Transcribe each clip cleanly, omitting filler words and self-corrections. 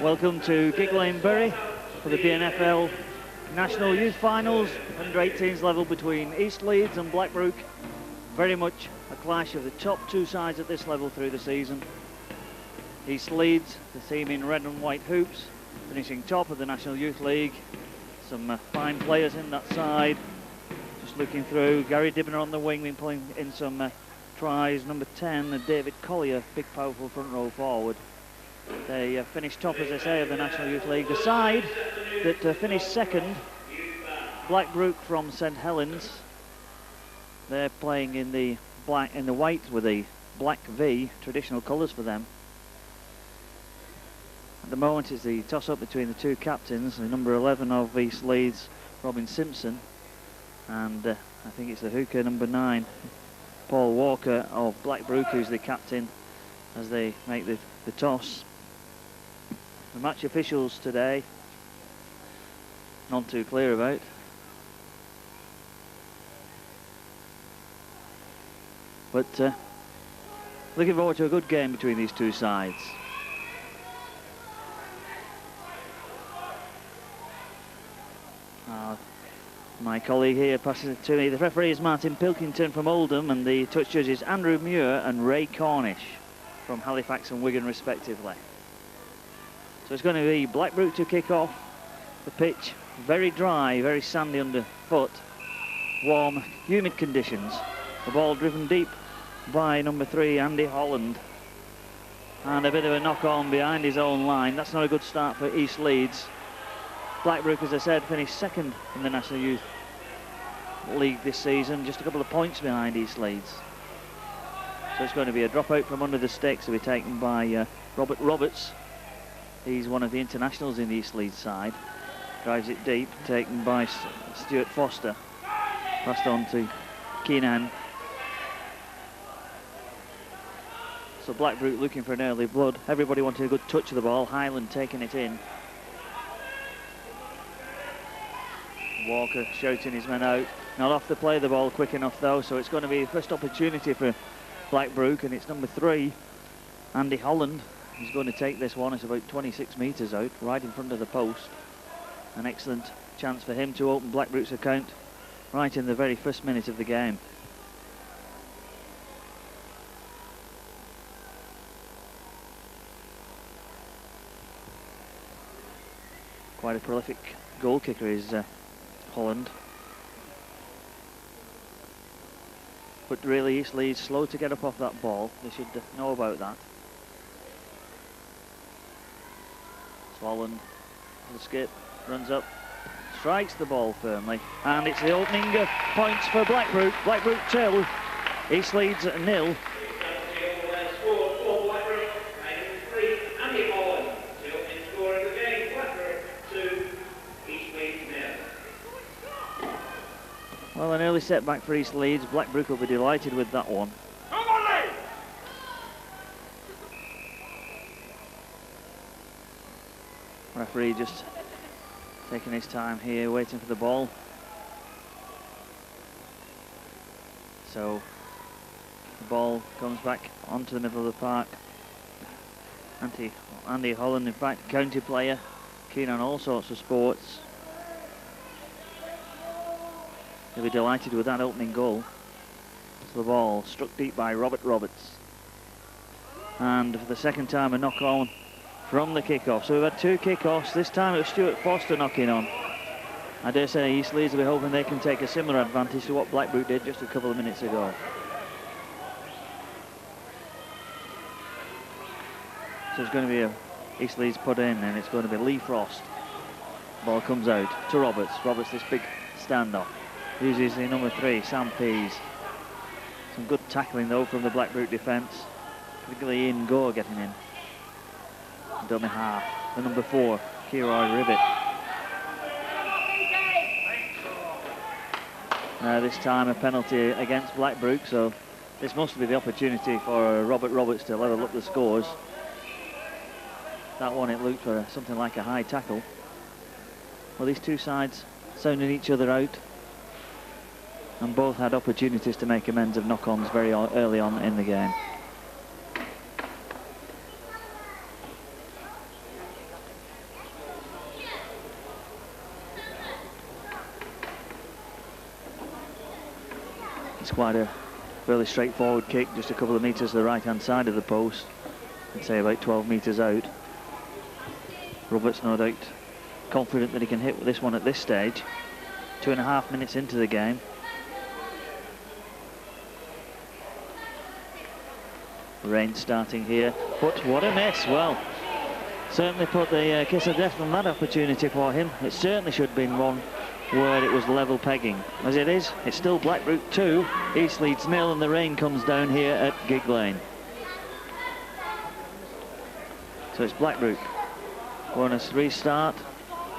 Welcome to Gig Lane Bury for the BNFL National Youth Finals, under-18s level between East Leeds and Blackbrook. Very much a clash of the top two sides at this level through the season. East Leeds, the team in red and white hoops, finishing top of the National Youth League. Some fine players in that side. Just looking through, Gary Dibner on the wing, been pulling in some tries. Number 10, David Collier, big powerful front row forward. They finished top, as I say, of the National Youth League. The side that finished second, Blackbrook from St Helens. They're playing in the white with the black V, traditional colours for them. At the moment it's the toss-up between the two captains, the number 11 of East Leeds, Robin Simpson, and I think it's the hooker, number 9, Paul Walker of Blackbrook, who's the captain, as they make the toss. The match officials today, none too clear about. But looking forward to a good game between these two sides. My colleague here passes it to me. The referee is Martin Pilkington from Oldham, and the touch judges Andrew Muir and Ray Cornish from Halifax and Wigan respectively. So it's going to be Blackbrook to kick off. The pitch very dry, very sandy underfoot, warm, humid conditions. The ball driven deep by number 3, Andy Holland, and a bit of a knock on behind his own line. That's not a good start for East Leeds. Blackbrook, as I said, finished second in the National Youth League this season, just a couple of points behind East Leeds. So it's going to be a dropout from under the sticks to be taken by Robert Roberts. He's one of the internationals in the East Leeds side. Drives it deep, taken by Stuart Foster. Passed on to Keenan. So Blackbrook looking for an early blood. Everybody wanted a good touch of the ball. Highland taking it in. Walker shouting his men out. Not off to play the ball quick enough though, so it's going to be the first opportunity for Blackbrook, and it's number 3, Andy Holland. He's going to take this one. It's about 26 metres out, right in front of the post. An excellent chance for him to open Blackbrook's account right in the very first minute of the game. Quite a prolific goal kicker is Holland. But really East Leeds slow to get up off that ball. They should know about that. So Holland, the skip, runs up, strikes the ball firmly, and it's the opening points for Blackbrook. Blackbrook 2, East Leeds 0. Well, an early setback for East Leeds. Blackbrook will be delighted with that one. Referee just taking his time here, waiting for the ball. So the ball comes back onto the middle of the park. Andy Holland, in fact, county player, keen on all sorts of sports. He'll be delighted with that opening goal. So the ball struck deep by Robert Roberts. And for the second time, a knock on from the kick-off. So we've had 2 kick-offs. This time it was Stuart Foster knocking on. I dare say East Leeds will be hoping they can take a similar advantage to what Blackbrook did just a couple of minutes ago. So it's going to be a East Leeds put in, and it's going to be Lee Frost. Ball comes out to Roberts. Roberts, this big standoff. Uses the number 3, Sam Pease. Some good tackling though from the Blackbrook defence, particularly Ian Gore getting in. Dummy half, the number 4, Kiroy Ribbit. This time a penalty against Blackbrook, so this must be the opportunity for Robert Roberts to level up the scores. That one, it looked for something like a high tackle. Well, these two sides sounding each other out, and both had opportunities to make amends of knock-ons very early on in the game. It's quite a fairly straightforward kick, just a couple of metres to the right-hand side of the post. I'd say about 12 metres out. Roberts, no doubt, confident that he can hit this one at this stage. 2.5 minutes into the game. Rain starting here, but what a miss. Well, certainly put the kiss of death on that opportunity for him. It certainly should have been one where it was level pegging. As it is, it's still Blackbrook 2, East Leeds 0, and the rain comes down here at Gig Lane. So it's Blackbrook going to restart.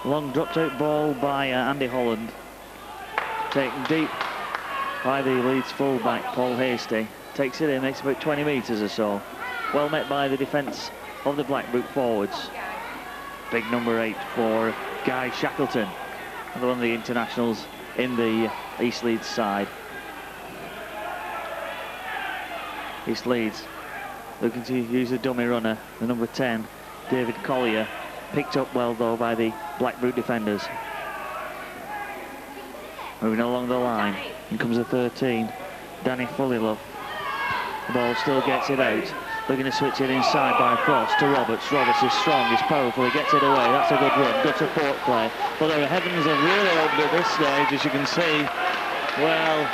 Long dropped out ball by Andy Holland. Taken deep by the Leeds fullback, Paul Hasty. Takes it in, makes about 20 metres or so. Well met by the defence of the Blackbrook forwards. Big number 8 for Guy Shackleton, one of the internationals in the East Leeds side. East Leeds looking to use a dummy runner, the number 10, David Collier. Picked up well though by the Blackbrook defenders. Moving along the line, in comes the 13, Danny Fullilove. The ball still gets it out. Looking to switch it inside by Frost to Roberts. Roberts is strong, he's powerful, he gets it away. That's a good run, good support play. But the heavens have really opened at this stage, as you can see. Well,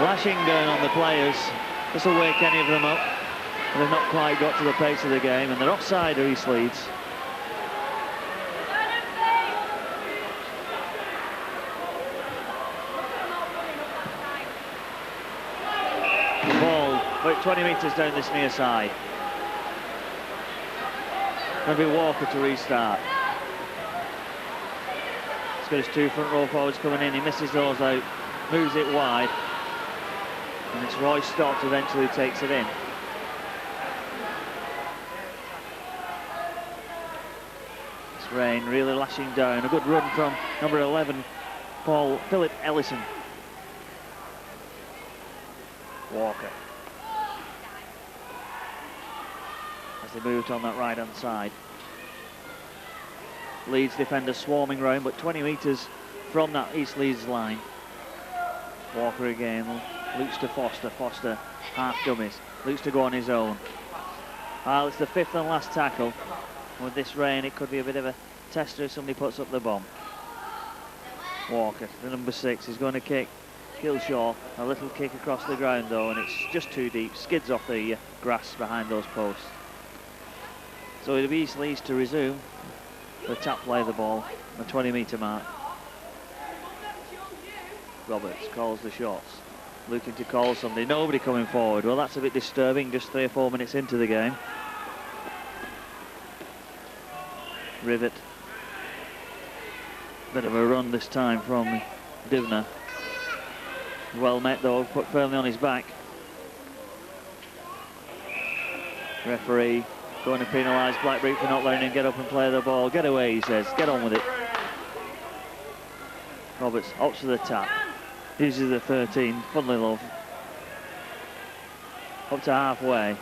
lashing down on the players. This will wake any of them up. But they've not quite got to the pace of the game, and they're offside, East Leeds. Ball about 20 metres down this near side. Going to be Walker to restart. He's got his 2 front row forwards coming in. He misses those out, moves it wide, and it's Roy Stott who eventually takes it in. It's rain really lashing down. A good run from number 11, Philip Ellison. Walker. As they moved on that right-hand side. Leeds defender swarming round, but 20 metres from that East Leeds line. Walker again, looks to Foster. Foster half dummies, looks to go on his own. Well, it's the 5th and last tackle. With this rain, it could be a bit of a tester if somebody puts up the bomb. Walker, the number 6, is going to kick. Killshaw, a little kick across the ground though, and it's just too deep, skids off the grass behind those posts. So it'll be East Leeds to resume the tap play of the ball, the 20 metre mark. Roberts calls the shots, looking to call somebody, nobody coming forward. Well, that's a bit disturbing, just 3 or 4 minutes into the game. Rivet, bit of a run this time from Divner. Well met though, put firmly on his back. Referee going to penalise Blackbrook for not letting him get up and play the ball. Get away, he says, get on with it. Roberts opts for the tap. Uses the 13, Fullilove. Up to halfway.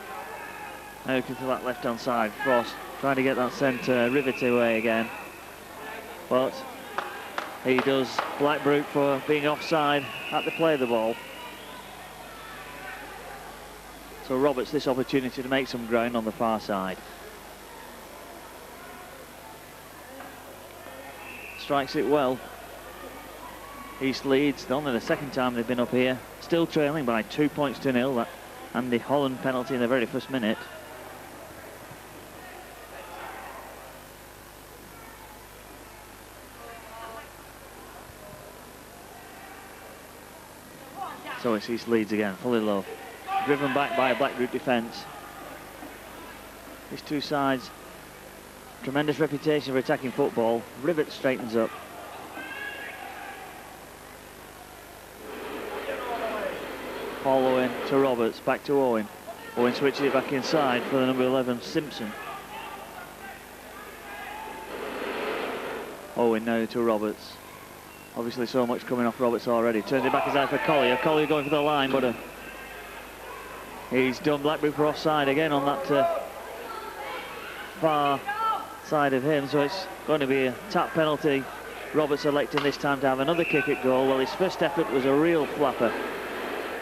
Now looking to that left-hand side. Frost trying to get that centre, Rivet away again. But he does Blackbrook for being offside at the play of the ball. So Roberts this opportunity to make some ground on the far side. Strikes it well. East Leeds, only the 2nd time they've been up here. Still trailing by 2 points to 0. That Andy Holland penalty in the very first minute. So it's East Leeds again, Fullilove. Driven back by a Blackbrook defence. These two sides, tremendous reputation for attacking football. Rivet straightens up. Paul Owen to Roberts, back to Owen. Owen switches it back inside for the number 11, Simpson. Owen now to Roberts. Obviously so much coming off Roberts already. Turns it back inside for Collier. Collier going for the line, but he's done Blackbrook for offside again on that far side of him. So it's going to be a tap penalty. Roberts electing this time to have another kick at goal. Well, his first effort was a real flapper.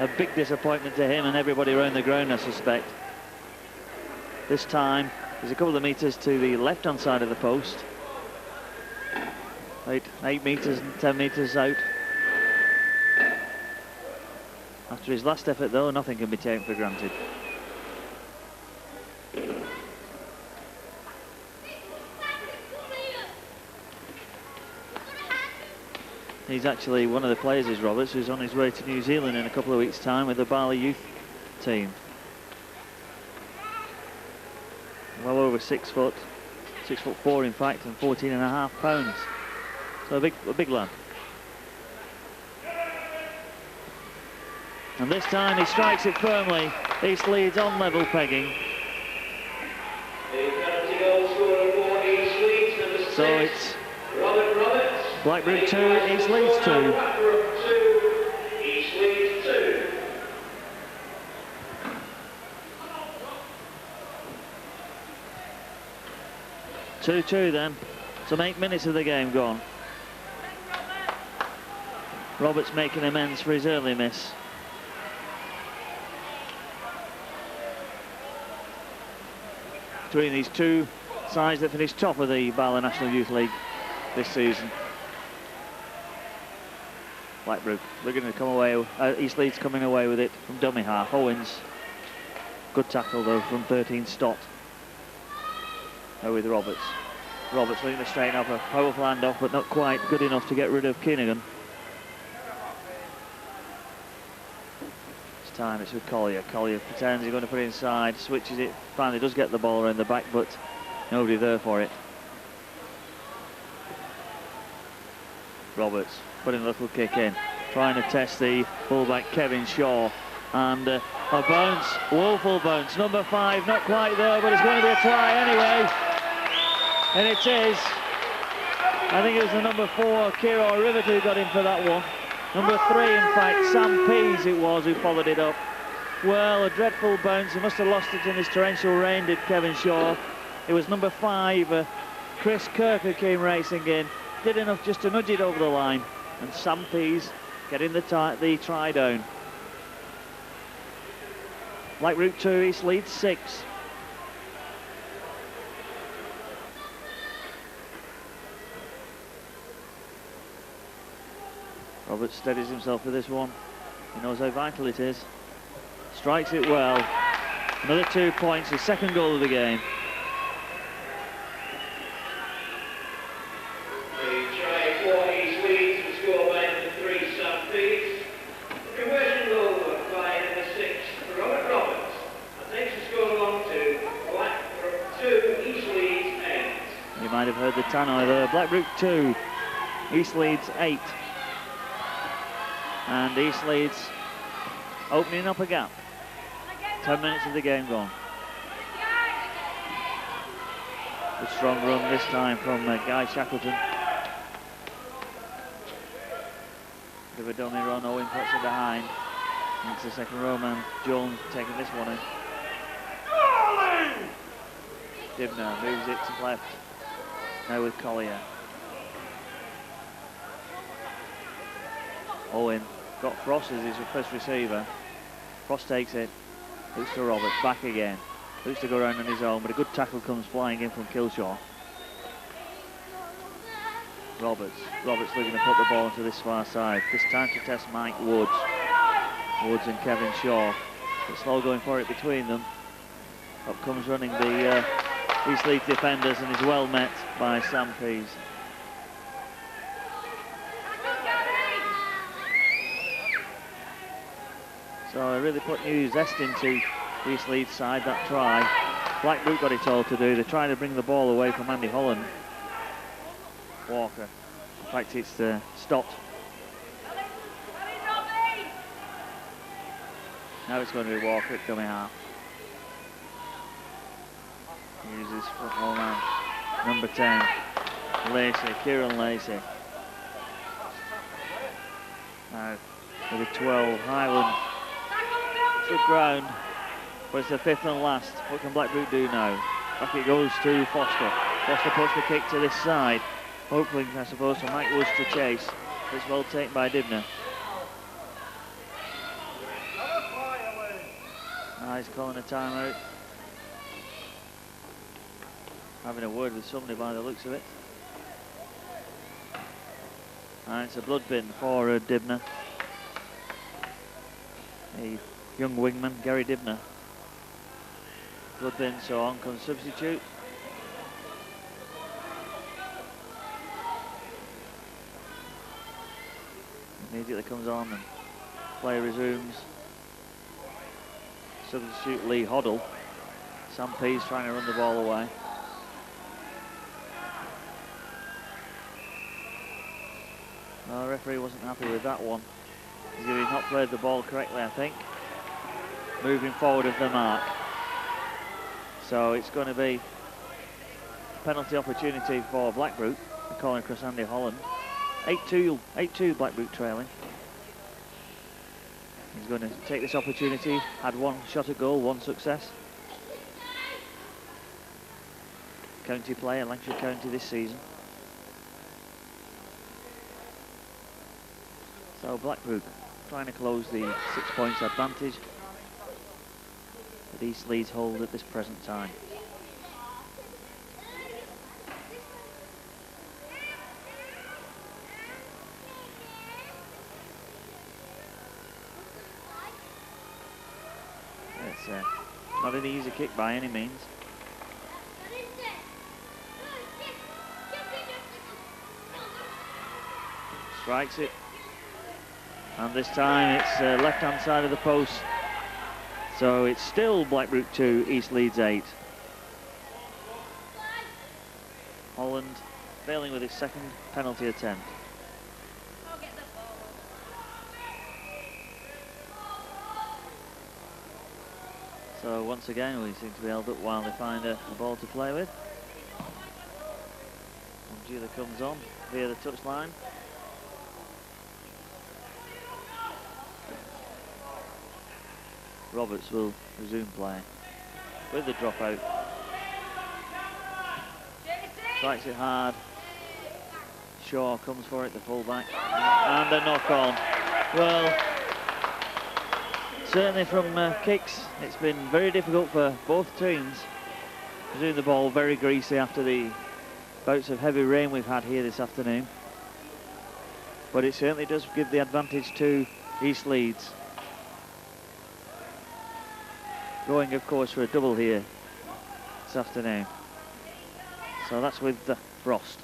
a big disappointment to him and everybody around the ground, I suspect. This time, there's a couple of metres to the left-hand side of the post. 8 metres and 10 metres out. After his last effort, though, nothing can be taken for granted. He's actually one of the players, is Roberts, who's on his way to New Zealand in a couple of weeks' time with the BARLA youth team. Well over 6 foot, 6'4" in fact, and 14.5 pounds. So a big lad. And this time he strikes it firmly. East Leeds on level pegging. So it's Blackbrook 2, East Leeds 2. 2-2 then. Some 8 minutes of the game gone. Roberts making amends for his early miss. Between these two sides that finished top of the BARLA National Youth League this season. Blackbrook looking to come away, East Leeds coming away with it from dummy half. Owens, good tackle though from 13 Stott. Now with Roberts. Roberts looking to straighten up a powerful handoff, but not quite good enough to get rid of Kinnigan. This time it's with Collier. Collier pretends he's going to put it inside, switches it, finally does get the ball around the back, but nobody there for it. Roberts putting a little kick in, trying to test the fullback Kevin Shaw, and a bounce, woeful bounce. Number 5 not quite there, but it's going to be a try anyway, and it is. I think it was the number 4 Kiro Rivet who got in for that one. Number 3 in fact, Sam Pease it was who followed it up. Well, a dreadful bounce. He must have lost it in this torrential rain, did Kevin Shaw. It was number 5 Chris Kirk who came racing in, did enough just to nudge it over the line, and Sam Pease getting the try down. Blackbrook 2, East Leeds 6. Roberts steadies himself for this one. He knows how vital it is. Strikes it well. Another 2 points, his second goal of the game. Might have heard the tannoy there. Blackbrook 2, East Leeds 8. And East Leeds opening up a gap. 10 minutes of the game gone. A strong run this time from Guy Shackleton. Bit of a dummy run, Owen puts it behind. And it's the second row man, Jones, taking this one in. Dibner moves it to left. Now with Collier. Owen got Frost as his first receiver. Frost takes it, looks to Roberts, back again. Looks to go around on his own, but a good tackle comes flying in from Kilshaw. Roberts looking to put the ball into this far side. This time to test Mike Woods. Woods and Kevin Shaw. But slow going for it between them. Up comes running the East Leeds defenders and is well met by Sam Pease. So it really put new zest into East Leeds side, that try. Blackbrook got it all to do. They're trying to bring the ball away from Andy Holland. Walker. In fact, it's Stott. Now it's going to be Walker at dummy half. Uses front row man, number 10, Lacey, Kieran Lacey. Now with a 12, Highland. Good ground, but it's the 5th and last. What can Blackbrook do now? Back it goes to Foster. Foster puts the kick to this side, hoping, I suppose, for Mike Woods to chase. It's well taken by Dibner. He's calling a timeout. Having a word with somebody by the looks of it. And it's a blood bin for Dibner. A young wingman, Gary Dibner. Blood bin, so on comes substitute. Immediately comes on and play resumes. Substitute Lee Hoddle. Sam Pease trying to run the ball away. Well, the referee wasn't happy with that one. He's not played the ball correctly, I think. Moving forward of the mark. So it's going to be a penalty opportunity for Blackbrook. They're calling across Andy Holland. 8-2 Blackbrook trailing. He's going to take this opportunity. Had one shot at goal, one success. County player, Lancashire County this season. So Blackbrook trying to close the 6 points advantage that East Leeds hold at this present time. It's not an easy kick by any means. Strikes it. And this time it's left-hand side of the post. So it's still Blackbrook 2, East Leeds 8. Holland failing with his second penalty attempt. So once again we seem to be held up while they find a ball to play with. And Gila comes on via the touchline. Roberts will resume play with the dropout. Strikes it hard. Shaw comes for it, the fullback, and a knock on. Well, certainly from kicks, it's been very difficult for both teams. Presume the ball very greasy after the bouts of heavy rain we've had here this afternoon. But it certainly does give the advantage to East Leeds. Going, of course, for a double here this afternoon. So that's with Frost.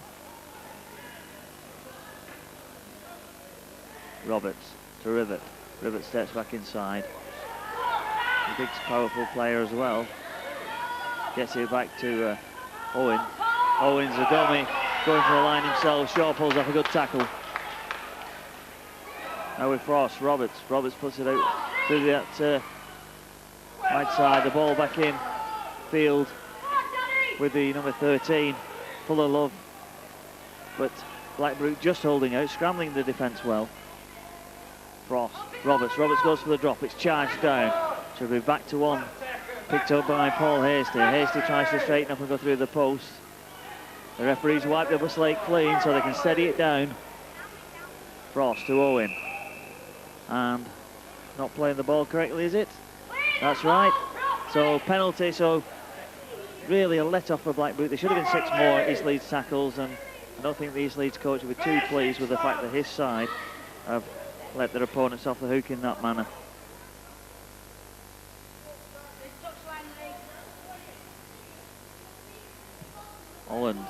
Roberts to Rivet. Rivet steps back inside. A big, powerful player as well. Gets it back to Owen. Owen's a dummy, going for a line himself. Shaw pulls off a good tackle. Now with Frost, Roberts. Roberts puts it out to that right side. The ball back in field with the number 13, full of love. But Blackbrook just holding out, scrambling the defence well. Frost, Roberts goes for the drop. It's charged down. So we'll be back to one. Picked up by Paul Hasty. Hasty tries to straighten up and go through the post. The referees wipe the slate clean so they can steady it down. Frost to Owen. And not playing the ball correctly, is it? That's right. So penalty, so really a let-off for Blackbrook. There should have been 6 more East Leeds tackles, and I don't think the East Leeds coach will be too pleased with the fact that his side have let their opponents off the hook in that manner. Holland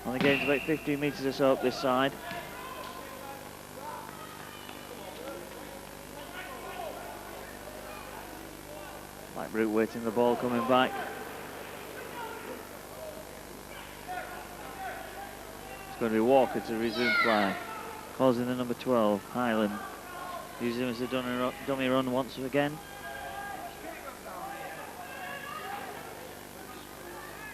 on the game's about 15 metres or so up this side. Blackbrook waiting the ball coming back. It's going to be Walker to resume play. Calls in the number 12, Highland. Using him as a dummy run once again.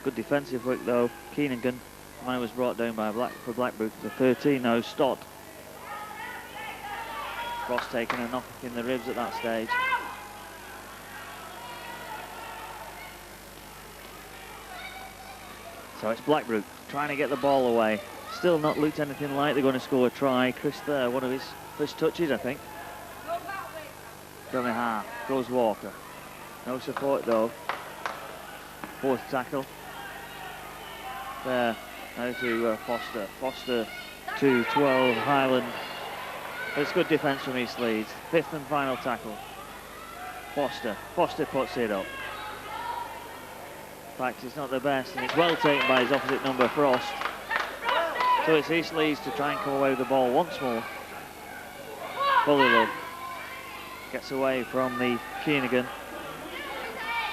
Good defensive work though. Keenan, mine was brought down by Blackbrook. The 13 now, Stott. Frost taking a knock in the ribs at that stage. So it's Blackbrook trying to get the ball away. Still not looked anything like they're going to score a try. Chris there, one of his first touches, I think. Dummy half, goes Walker. No support though. Fourth tackle. There, now to Foster. Foster to 12, Highland. But it's good defence from East Leeds. Fifth and final tackle. Foster. Foster puts it up. In fact, it's not the best, and it's well taken by his opposite number, Frost. So it's East Leeds to try and come away with the ball once more. Bullylove gets away from the Keenagan,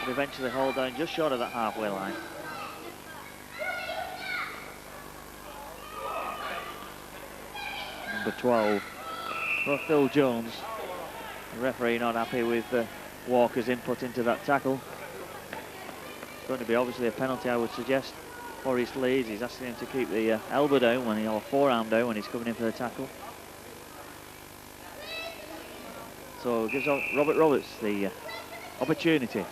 but eventually hauled down just short of that halfway line. Number 12, for Phil Jones. The referee not happy with Walker's input into that tackle. It's going to be obviously a penalty, I would suggest, for East Leeds. He's asking him to keep the elbow down or forearm down when he's coming in for the tackle. So it gives Robert Roberts the opportunity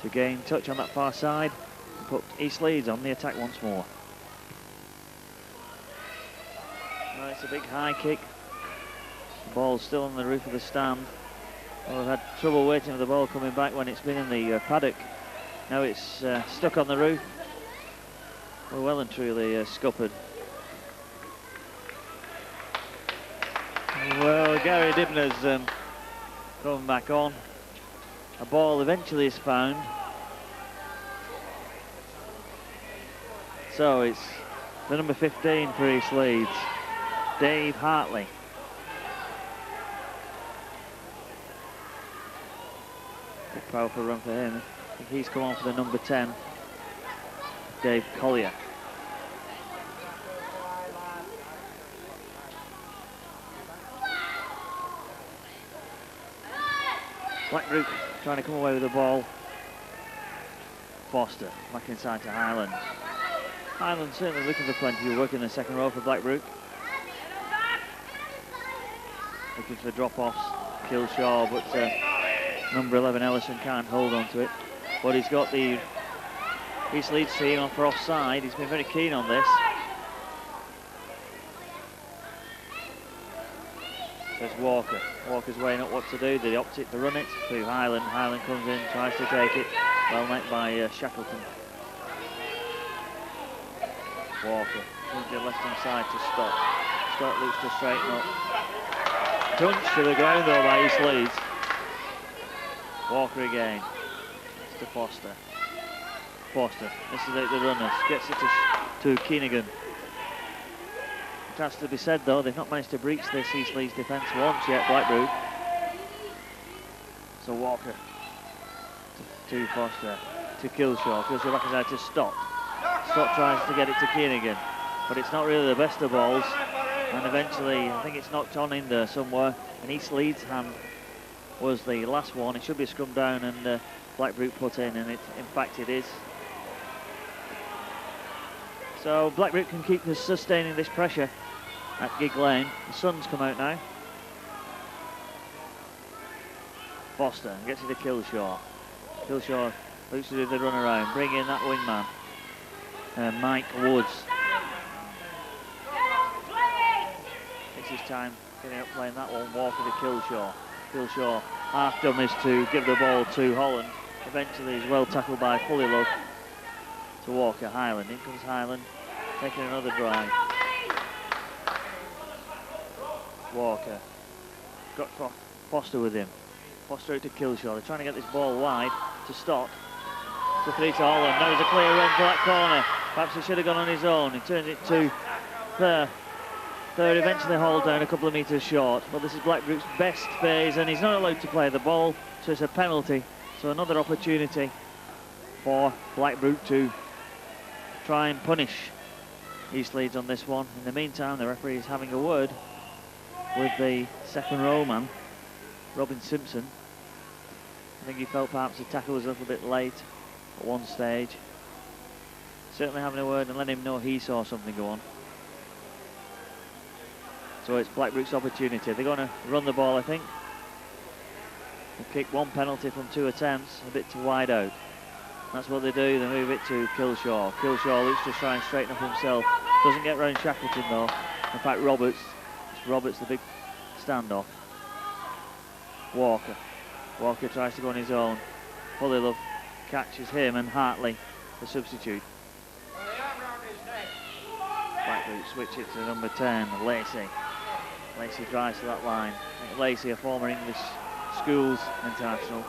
to gain touch on that far side and put East Leeds on the attack once more. Well, it's a big high kick. The ball's still on the roof of the stand. Well, we've had trouble waiting for the ball coming back when it's been in the paddock. Now it's stuck on the roof. We're well and truly scuppered. Well, Gary Dibner's coming back on. A ball eventually is found. So it's the number 15 for East Leeds, Dave Hartley. Big powerful run for him. I think he's come on for the number 10, Dave Collier. Blackbrook trying to come away with the ball. Foster back inside to Highland. Highland certainly looking for plenty of work in the second row for Blackbrook. Looking for drop-offs, Killshaw, but number 11 Ellison can't hold on to it. But he's got the East Leeds team on for offside. He's been very keen on this. There's Walker. Walker's weighing up what to do. They opt it to run it to Highland. Highland comes in, tries to take it. Well met by Shackleton. Walker moves to the left-hand side to Stott. Stott looks to straighten up. Punch to the ground though by East Leeds. Walker again. It's to Foster. Foster misses out the runners. Gets it to Keenagan. It has to be said though, they've not managed to breach this East Leeds defence once yet, Blackbrook. So Walker to Foster, to Killshaw. Killshaw back inside to Stott. Stott tries to get it to Keenagan, but it's not really the best of balls. And eventually, I think it's knocked on in there somewhere. And East Leeds' hand was the last one. It should be a scrum down and Blackbrook put in, and in fact it is. So Blackbrook can keep sustaining this pressure at Gig Lane. The sun's come out now. Foster gets it to Killshaw. Killshaw looks to do the run around, bring in that wingman, Mike Woods. It's his time getting up playing that one. Walker to Killshaw. Killshaw half done this to give the ball to Holland. Eventually he's well tackled by Fullylove to Walker. Highland, in comes Highland, taking another drive. Walker got Foster with him. Foster out to Killshaw. They're trying to get this ball wide to Stott. To 3 to Holland. Now he's a clear run for that corner. Perhaps he should have gone on his own. He turns it to there. Third eventually hauled down a couple of metres short. But this is Blackbrook's best phase and he's not allowed to play the ball, so it's a penalty. So another opportunity for Blackbrook to try and punish East Leeds on this one. In the meantime, the referee is having a word with the second row man, Robin Simpson. I think he felt perhaps the tackle was a little bit late at one stage. Certainly having a word and letting him know he saw something go on. So it's Blackbrook's opportunity. They're going to run the ball, I think. They kick one penalty from 2 attempts, a bit too wide out. That's what they do. They move it to Killshaw. Killshaw looks to try and straighten up himself. Doesn't get round Shackleton though. In fact, Roberts the big standoff. Walker Walker tries to go on his own. Fullilove catches him and Hartley, the substitute. Blackbrook switch it to number 10, Lacey. Lacey drives to that line. Lacey, a former English schools international.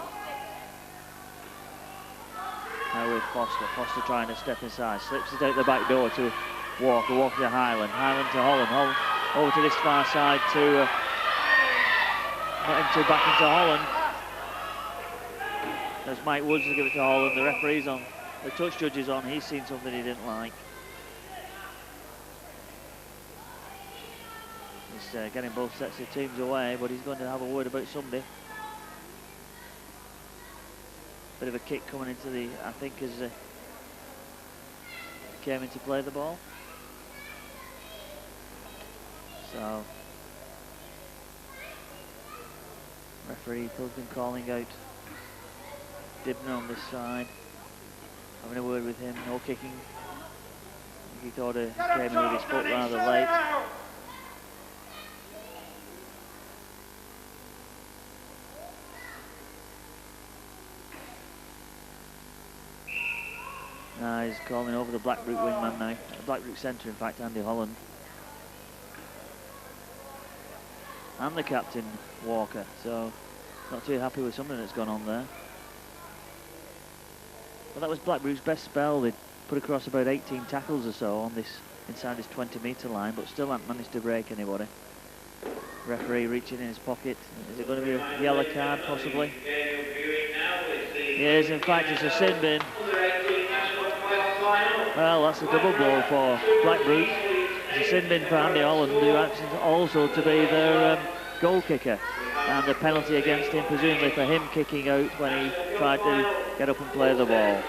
Now with Foster. Foster trying to step inside. Slips it out the back door to Walker. Walker to Highland. Highland to Holland. Holland over to this far side to... not into back into Holland. There's Mike Woods to give it to Holland. The referee's on. The touch judge is on. He's seen something he didn't like. He's getting both sets of teams away, but he's going to have a word about somebody. Bit of a kick coming into the, I think, as came in to play the ball. So, referee Pilkin calling out Dibner on this side, having a word with him. No kicking. I think he thought he came in with his foot rather late. Now he's calling over the Blackbrook wingman now. Blackbrook centre, in fact, Andy Holland. And the captain, Walker. So, not too happy with something that's gone on there. Well, that was Blackbrook's best spell. They put across about 18 tackles or so on this, inside his 20-metre line, but still haven't managed to break anybody. Referee reaching in his pocket. Is it going to be a yellow card, possibly? Yes, in fact, it's a sin bin. Well, that's a double blow for Blackbrook. It's a sin bin for Andy Holland, who happens also to be their goal kicker. And the penalty against him, presumably for him kicking out when he tried to get up and play the ball.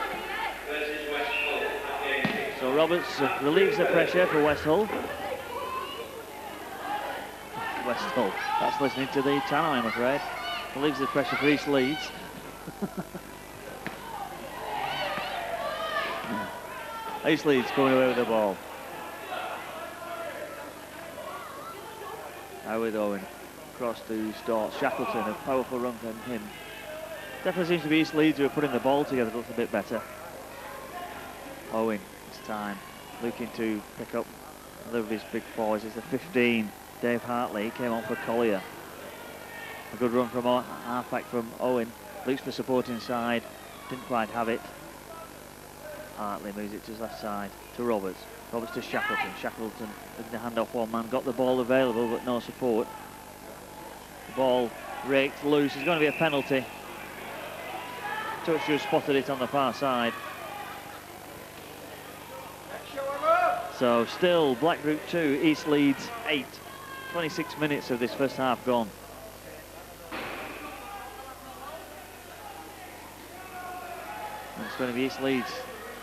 So Roberts relieves the pressure for West Hull. West Hull, that's listening to the channel, I'm afraid. Relieves the pressure for East Leeds. East Leeds coming away with the ball. Now with Owen. Across to Stort. Shackleton, a powerful run from him. Definitely seems to be East Leeds who are putting the ball together a little bit better. Owen, it's time. Looking to pick up another of his big boys. It's the 15, Dave Hartley. He came on for Collier. A good run from halfback from Owen. Looks for support inside. Didn't quite have it. Hartley moves it to his left side to Roberts. Roberts to Shackleton. Shackleton looking to hand off one man. Got the ball available but no support. The ball raked loose. It's going to be a penalty. Touch just spotted it on the far side. So still Blackbrook 2, East Leeds 8. 26 minutes of this first half gone. And it's going to be East Leeds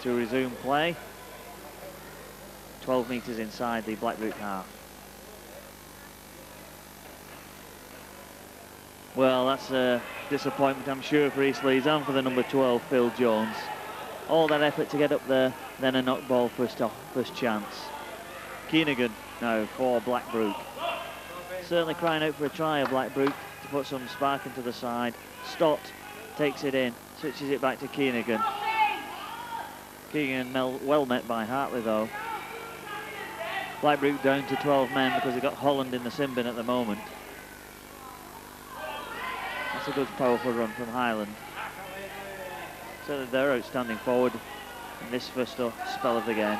to resume play. 12 metres inside the Blackbrook half. Well, that's a disappointment, I'm sure, for East Leeds and for the number 12, Phil Jones. All that effort to get up there, then a knock ball first chance. Keenagan now for Blackbrook. Certainly crying out for a try of Blackbrook to put some spark into the side. Stott takes it in, switches it back to Keenagan. Keenagan well met by Hartley though. Blackbrook down to 12 men because they've got Holland in the sin bin at the moment. That's a good powerful run from Highland. So they're outstanding forward in this first spell of the game.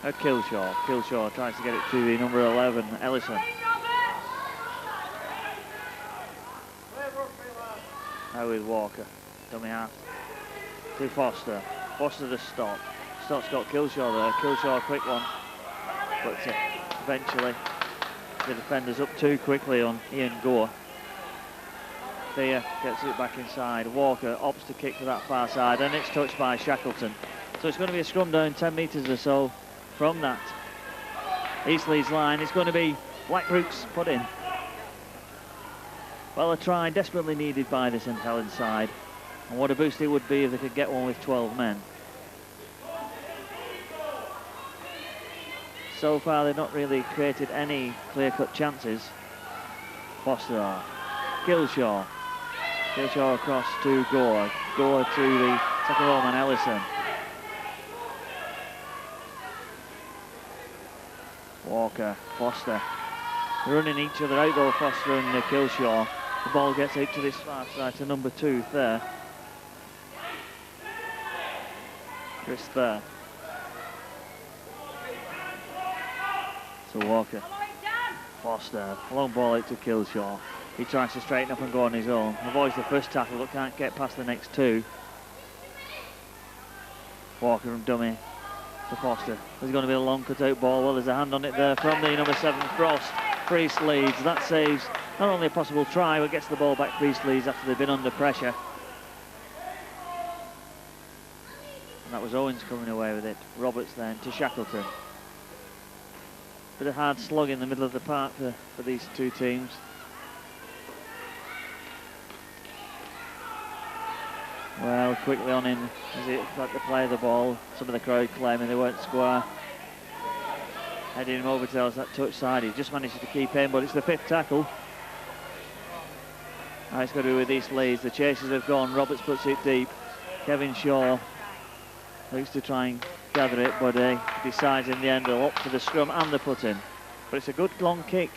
Killshaw. Killshaw tries to get it to the number 11, Ellison. Now with Walker. Dummy half to Foster. Foster to Stott. Stott's got Killshaw there. Killshaw, a quick one. But eventually the defender's up too quickly on Ian Gore. Thea gets it back inside. Walker opts to kick to that far side and it's touched by Shackleton. So it's going to be a scrum down 10 metres or so from that East Leeds line. It's going to be Blackbrook's put in. Well, a try desperately needed by the St Helens side. And what a boost it would be if they could get one with 12 men. So far they've not really created any clear-cut chances. Foster, Killshaw, Killshaw across to Gore. Gore to the second row man, Ellison. Walker, Foster. Running each other out though, Foster and Killshaw. The ball gets out to this far side to number 2 there. Chris there. So Walker. Foster. Long ball out to Killshaw. He tries to straighten up and go on his own. Avoids the first tackle but can't get past the next 2. Walker from dummy to Foster. There's going to be a long cut-out ball. Well, there's a hand on it there from the number 7, Frost. For East Leeds. That saves not only a possible try, but gets the ball back for East Leeds after they've been under pressure. And that was Owens coming away with it. Roberts then to Shackleton. Bit of hard slog in the middle of the park for these two teams. Well, quickly on in as it tried to play the ball. Some of the crowd claiming they weren't square. Heading him over to that touch side. He just managed to keep in, but it's the 5th tackle. Now it's got to do with East Leeds. The chasers have gone. Roberts puts it deep. Kevin Shaw looks to try and gather it, but decides in the end to opt for the scrum and the put-in. But it's a good long kick.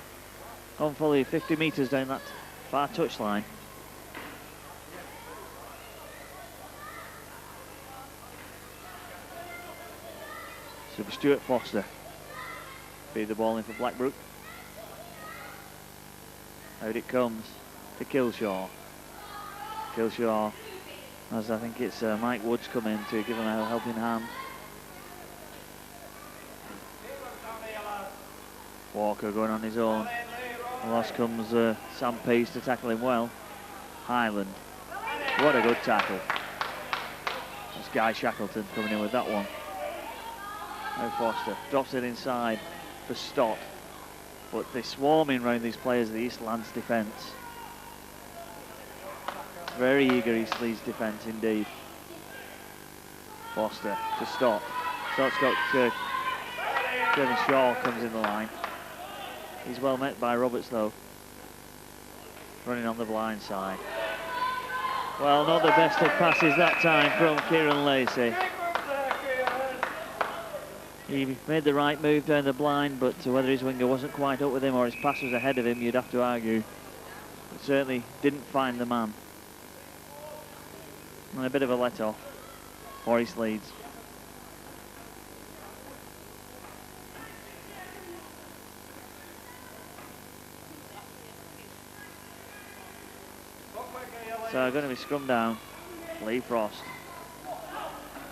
On fully 50 metres down that far touchline. So for Stuart Foster. Feed the ball in for Blackbrook. Out it comes to Killshaw. Killshaw, as I think it's Mike Woods come in to give him a helping hand. Walker going on his own. Loss comes Sam Peace to tackle him well. Highland. What a good tackle. That's Guy Shackleton coming in with that one. Now Foster drops it inside for Stott, but they're swarming around these players of the East Lands defence. Very eager East Leeds defence indeed. Foster to Stott. Stott's got Kevin Shaw comes in the line. He's well met by Roberts though. Running on the blind side. Well, not the best of passes that time from Kieran Lacey. He made the right move down the blind, but whether his winger wasn't quite up with him or his pass was ahead of him, you'd have to argue. But certainly didn't find the man. And a bit of a let-off for East Leeds. So going to be scrum down. Lee Frost.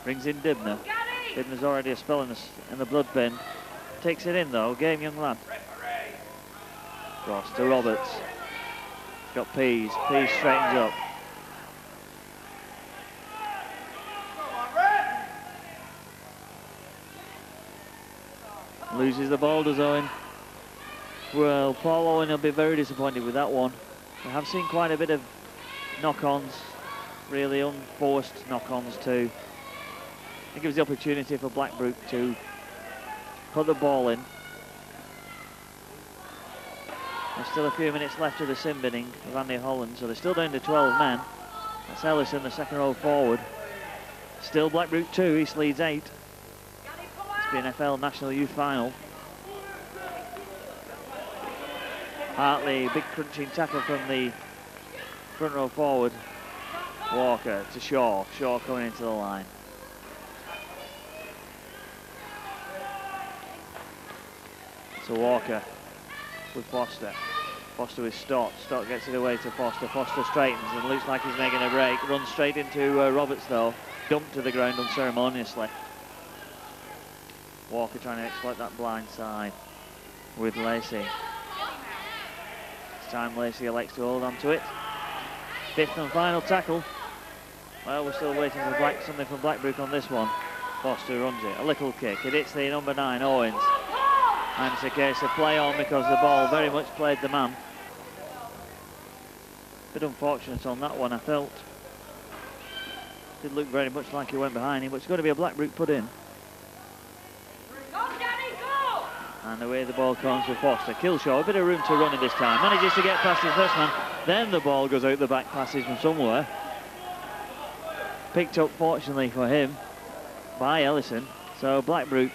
Brings in Dibner. Dibner's already a spell in the blood bin. Takes it in though, game young lad. Frost to Roberts. Got Pease. Pease straightens up. Loses the ball, does Owen. Well, Paul Owen will be very disappointed with that one. We have seen quite a bit of knock-ons, really unforced knock-ons too. It gives the opportunity for Blackbrook to put the ball in. There's still a few minutes left of the sim binning of Andy Holland, so they're still down to 12 men. That's Ellison, the second row forward. Still Blackbrook 2, East Leeds 8. It's the NFL National Youth Final. Hartley, big crunching tackle from the front row forward. Walker to Shaw. Shaw coming into the line. So Walker with Foster. Foster with Stott. Stott gets it away to Foster. Foster straightens and looks like he's making a break. Runs straight into Roberts though. Dumped to the ground unceremoniously. Walker trying to exploit that blind side with Lacey. This time Lacey elects to hold on to it. 5th and final tackle. Well, we're still waiting for something from Blackbrook on this one. Foster runs it. A little kick. It hits the number 9, Owens. And it's a case of play on because the ball very much played the man. Bit unfortunate on that one, I felt. Did look very much like he went behind him, but it's going to be a Blackbrook put in. And away the ball comes with Foster. Killshaw, a bit of room to run in this time. Manages to get past his first man. Then the ball goes out the back passage from somewhere. Picked up, fortunately for him, by Ellison. So Blackbrook,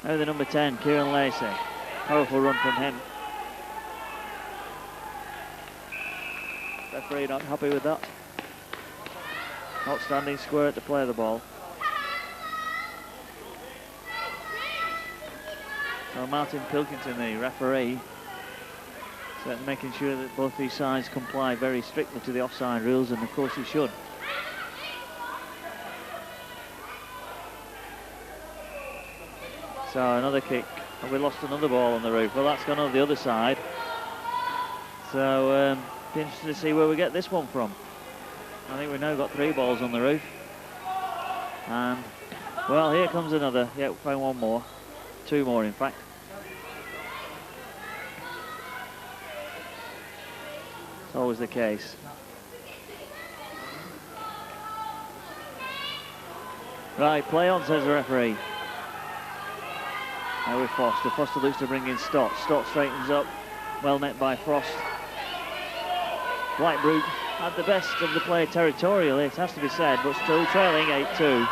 now the number 10, Kieran Lacey. Powerful run from him. Referee not happy with that. Not standing square to play the ball. So Martin Pilkington, the referee, certainly making sure that both these sides comply very strictly to the offside rules, and of course he should. So another kick, and we lost another ball on the roof. Well, that's gone on the other side. So be interested to see where we get this one from. I think we've now got 3 balls on the roof. And, well, here comes another. Yeah, we found one more. 2 more, in fact. It's always the case. Right, play on, says the referee. Now with Foster. Foster looks to bring in Stott. Stott straightens up. Well met by Frost. Blackbrook had the best of the play territorially, it has to be said, but still trailing 8-2.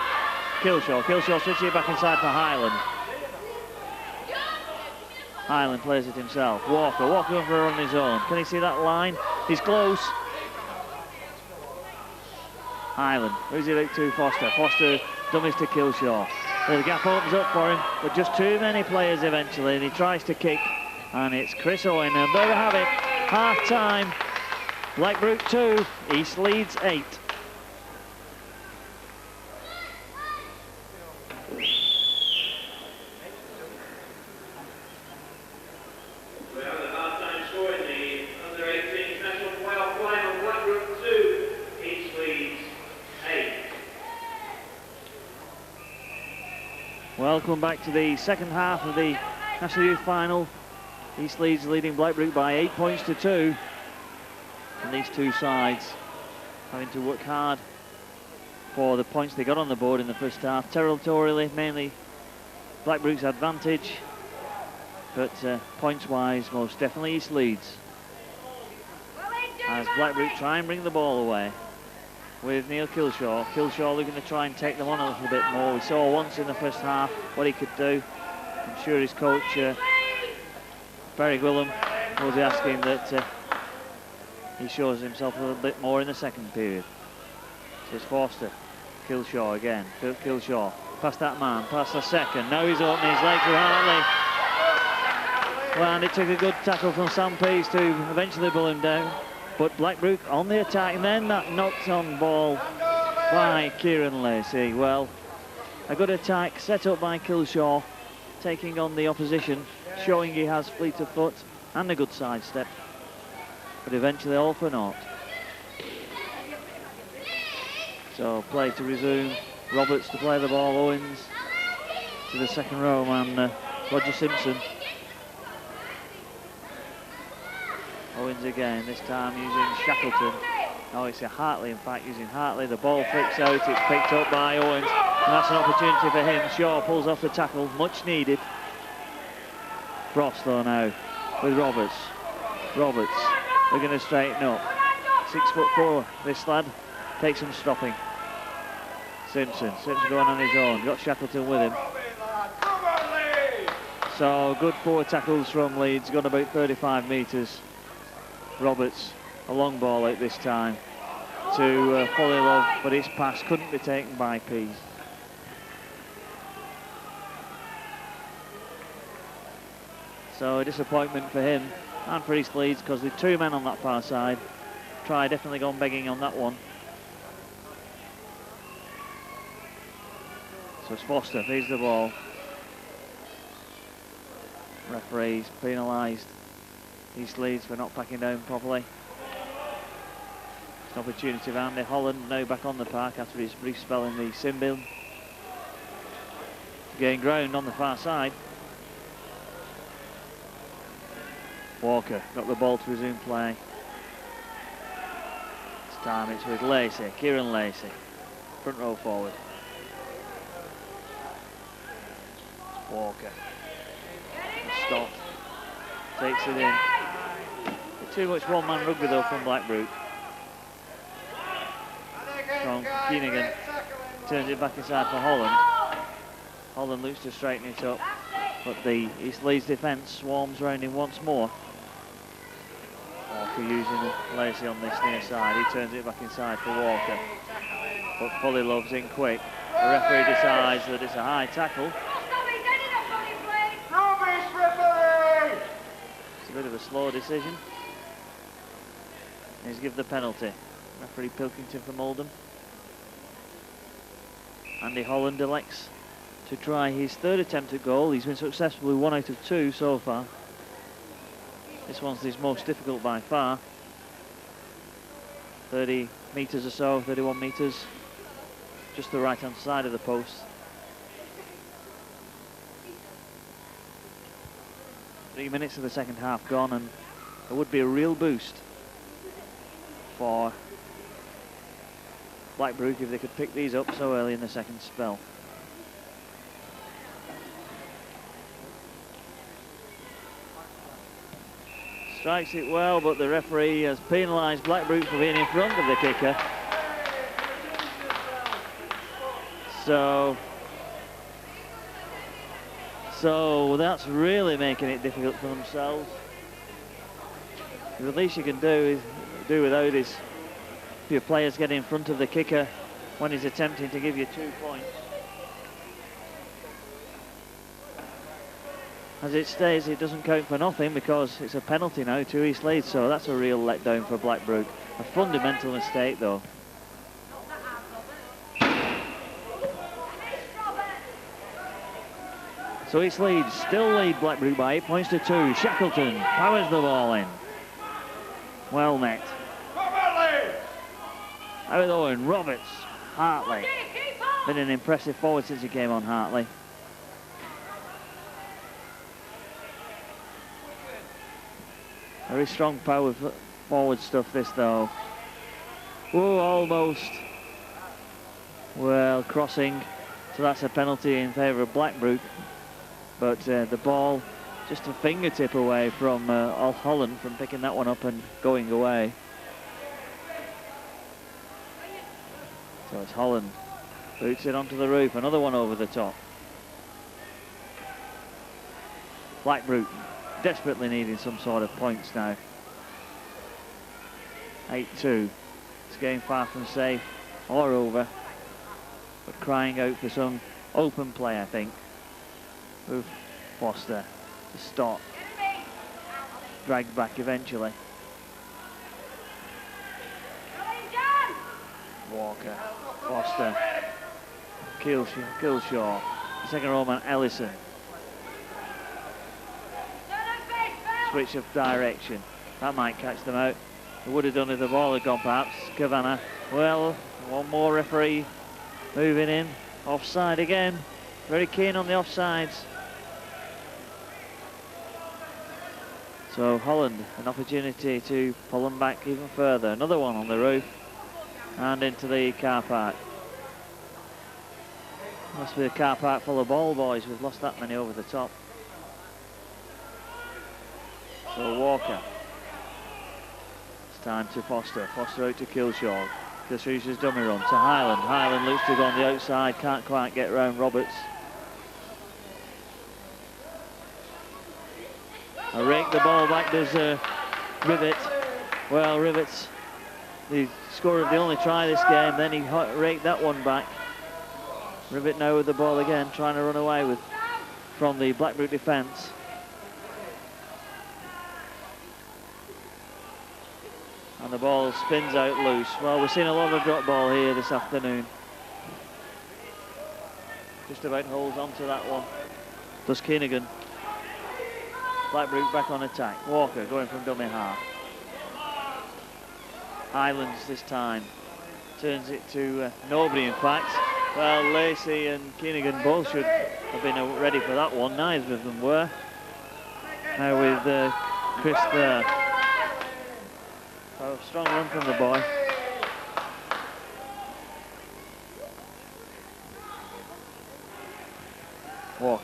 Killshaw switching it back inside for Highland. Highland plays it himself. Walker going for a run on his own. Can he see that line? He's close. Highland, who's it out to? Foster. Foster dummies to Killshaw. The gap opens up for him, but just too many players eventually, and he tries to kick, and it's Chris Owen, and there we have it, half-time. Blackbrook 2, East Leeds 8. We have the half-time score in the under-18 national playoff final. Blackbrook 2, East Leeds 8. Welcome back to the second half of the National Youth Final. East Leeds leading Blackbrook by 8 points to 2. And these two sides having to work hard for the points they got on the board in the first half. Territorially, mainly Blackbrook's advantage, but points-wise, most definitely East Leeds. As Blackbrook try and bring the ball away with Neil Killshaw. Killshaw looking to try and take them on a little bit more. We saw once in the first half what he could do. I'm sure his coach, Barry Gwillam, will be asking that he shows himself a little bit more in the second period. Here's Forster. Killshaw again. Killshaw. Past that man. Past the second. Now he's opening his legs with Hartley. Well, and it took a good tackle from Sam Pease to eventually pull him down. But Blackbrook on the attack. And then that knocked on ball by Kieran Lacey. Well, a good attack set up by Killshaw, taking on the opposition, showing he has fleet of foot and a good sidestep. But eventually all for naught. So play to resume. Roberts to play the ball. Owens to the second row man, Roger Simpson. Owens again, this time using Shackleton. Oh, it's a Hartley, in fact, using Hartley. The ball flicks out, it's picked up by Owens. And that's an opportunity for him. Shaw pulls off the tackle, much needed. Frost though now with Roberts. Roberts. They're going to straighten up. 6'4", this lad. Takes some stopping. Simpson going on his own. Got Shackleton with him. So good 4 tackles from Leeds. Got about 35 metres. Roberts, a long ball out this time to Hollylove, but his pass couldn't be taken by Pease. So a disappointment for him and for East Leeds, because the 2 men on that far side. Try definitely gone begging on that one. So it's Foster, feeds the ball. Referees penalised East Leeds for not packing down properly. It's an opportunity for Andy Holland, now back on the park after his brief spell in the sin bin. To gain ground on the far side. Walker got the ball to resume play. This time it's with Lacey, Kieran Lacey, front row forward. Walker. Stott takes it in. Bit too much one-man rugby though from Blackbrook. From Keenigan, turns it back inside for Holland. Holland looks to straighten it up, but the East Leeds defence swarms round him once more. Walker using Lacey on this near side. He turns it back inside for Walker, but Fully Love's in quick. The referee decides that it's a high tackle. It's a bit of a slow decision. He's given the penalty. Referee Pilkington from Oldham. Andy Holland elects to try his third attempt at goal. He's been successful with 1 out of 2 so far. This one's his most difficult by far. 30 metres or so, 31 metres. Just the right-hand side of the post. 3 minutes of the second half gone, and there would be a real boost for Blackbrook if they could pick these up so early in the second spell. Strikes it well, but the referee has penalised Blackbrook for being in front of the kicker. So that's really making it difficult for themselves. The least you can do is do without is if your players get in front of the kicker when he's attempting to give you 2 points. As it stays, it doesn't count for nothing because it's a penalty now to East Leeds, so that's a real letdown for Blackbrook. A fundamental mistake though. So East Leeds still lead Blackbrook by 8 points to 2. Shackleton powers the ball in. Well met. Out with Owen, Roberts, Hartley. Been an impressive forward since he came on, Hartley. Very strong power forward stuff this though. Whoa, almost. Well, crossing. So that's a penalty in favour of Blackbrook. But the ball just a fingertip away from Holland from picking that one up and going away. So it's Holland. Boots it onto the roof. Another one over the top. Blackbrook desperately needing some sort of points now. 8-2. It's game far from safe or over, but crying out for some open play, I think. With Foster to stop. Dragged back eventually. Walker, Foster, Killshaw, second row man Ellison. Switch of direction. That might catch them out. They would have done if the ball had gone perhaps. Kavanagh. Well, one more referee moving in. Offside again. Very keen on the offsides. So Holland, an opportunity to pull them back even further. Another one on the roof and into the car park. Must be a car park full of ball boys. We've lost that many over the top. So Walker. It's time to Foster. Foster out to Killshaw. Killshaw's dummy run to Highland. Highland looks to go on the outside. Can't quite get around Roberts. I rake the ball back, does Rivet. Well, Rivet's the scorer of the only try this game, then he raked that one back. Rivet now with the ball again, trying to run away from the Blackbrook defence. And the ball spins out loose. Well, we've seen a lot of drop ball here this afternoon. Just about holds on to that one. Does Keenigan. Blackbrook back on attack. Walker going from dummy half. Highlands this time. Turns it to nobody in fact. Well, Lacey and Keenigan both should have been ready for that one. Neither of them were. Now with Chris there. So strong run from the boy.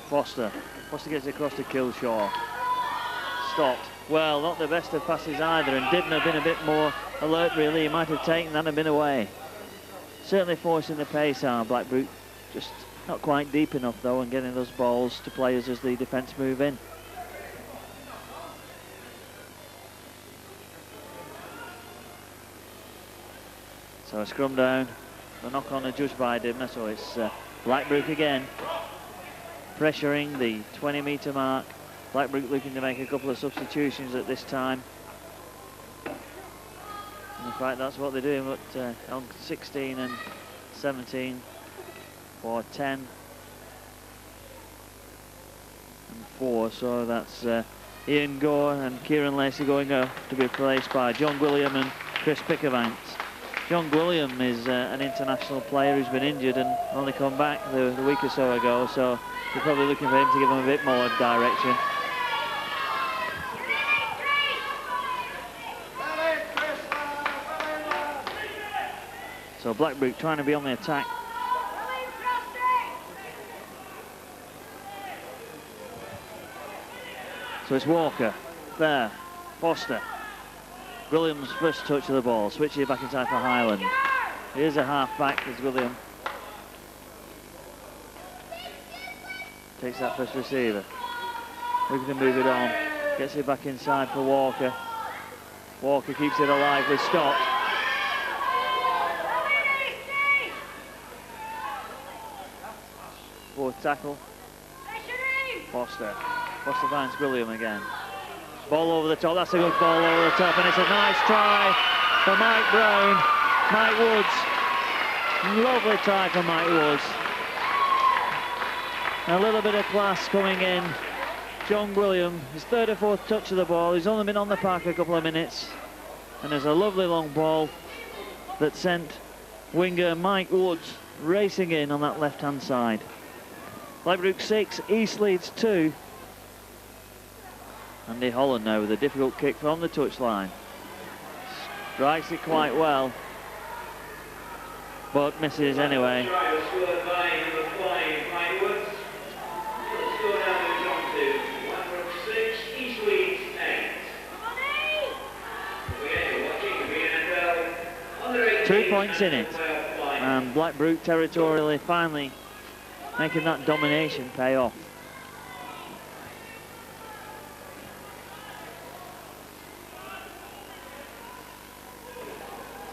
Foster. Foster gets across to Killshaw. Stopped. Well, not the best of passes either, and didn't have been a bit more alert really. He might have taken that and been away. Certainly forcing the pace are Blackbrook, just not quite deep enough though, and getting those balls to players as the defence move in. So a scrum down, the knock on adjudged by Dimner, so it's Blackbrook again, pressuring the 20-metre mark. Blackbrook looking to make a couple of substitutions at this time. In fact, that's what they're doing, but on 16 and 17 for 10 and 4. So that's Ian Gore and Kieran Lacey going off to be replaced by John Gwilliam and Chris Pickavant. John Gwilliam is an international player who's been injured and only come back the week or so ago, so they're probably looking for him to give them a bit more direction. So Blackbrook trying to be on the attack. So it's Walker, there, Foster. Williams' first touch of the ball, switches it back inside for Highland. Here's a half back as William takes that first receiver. Looking to move it on, gets it back inside for Walker. Walker keeps it alive with Scott. Fourth tackle. Foster finds William again. Ball over the top, that's a good ball over the top, and it's a nice try for Mike Brown. Mike Woods, lovely try for Mike Woods. A little bit of class coming in. John Gwilliam, his third or fourth touch of the ball. He's only been on the park a couple of minutes, and there's a lovely long ball that sent winger Mike Woods racing in on that left-hand side. Blackbrook 6, East Leeds 2. Andy Holland now with a difficult kick from the touchline. Strikes it quite well, but misses anyway. Two points in it, and Blackbrook territorially finally making that domination pay off.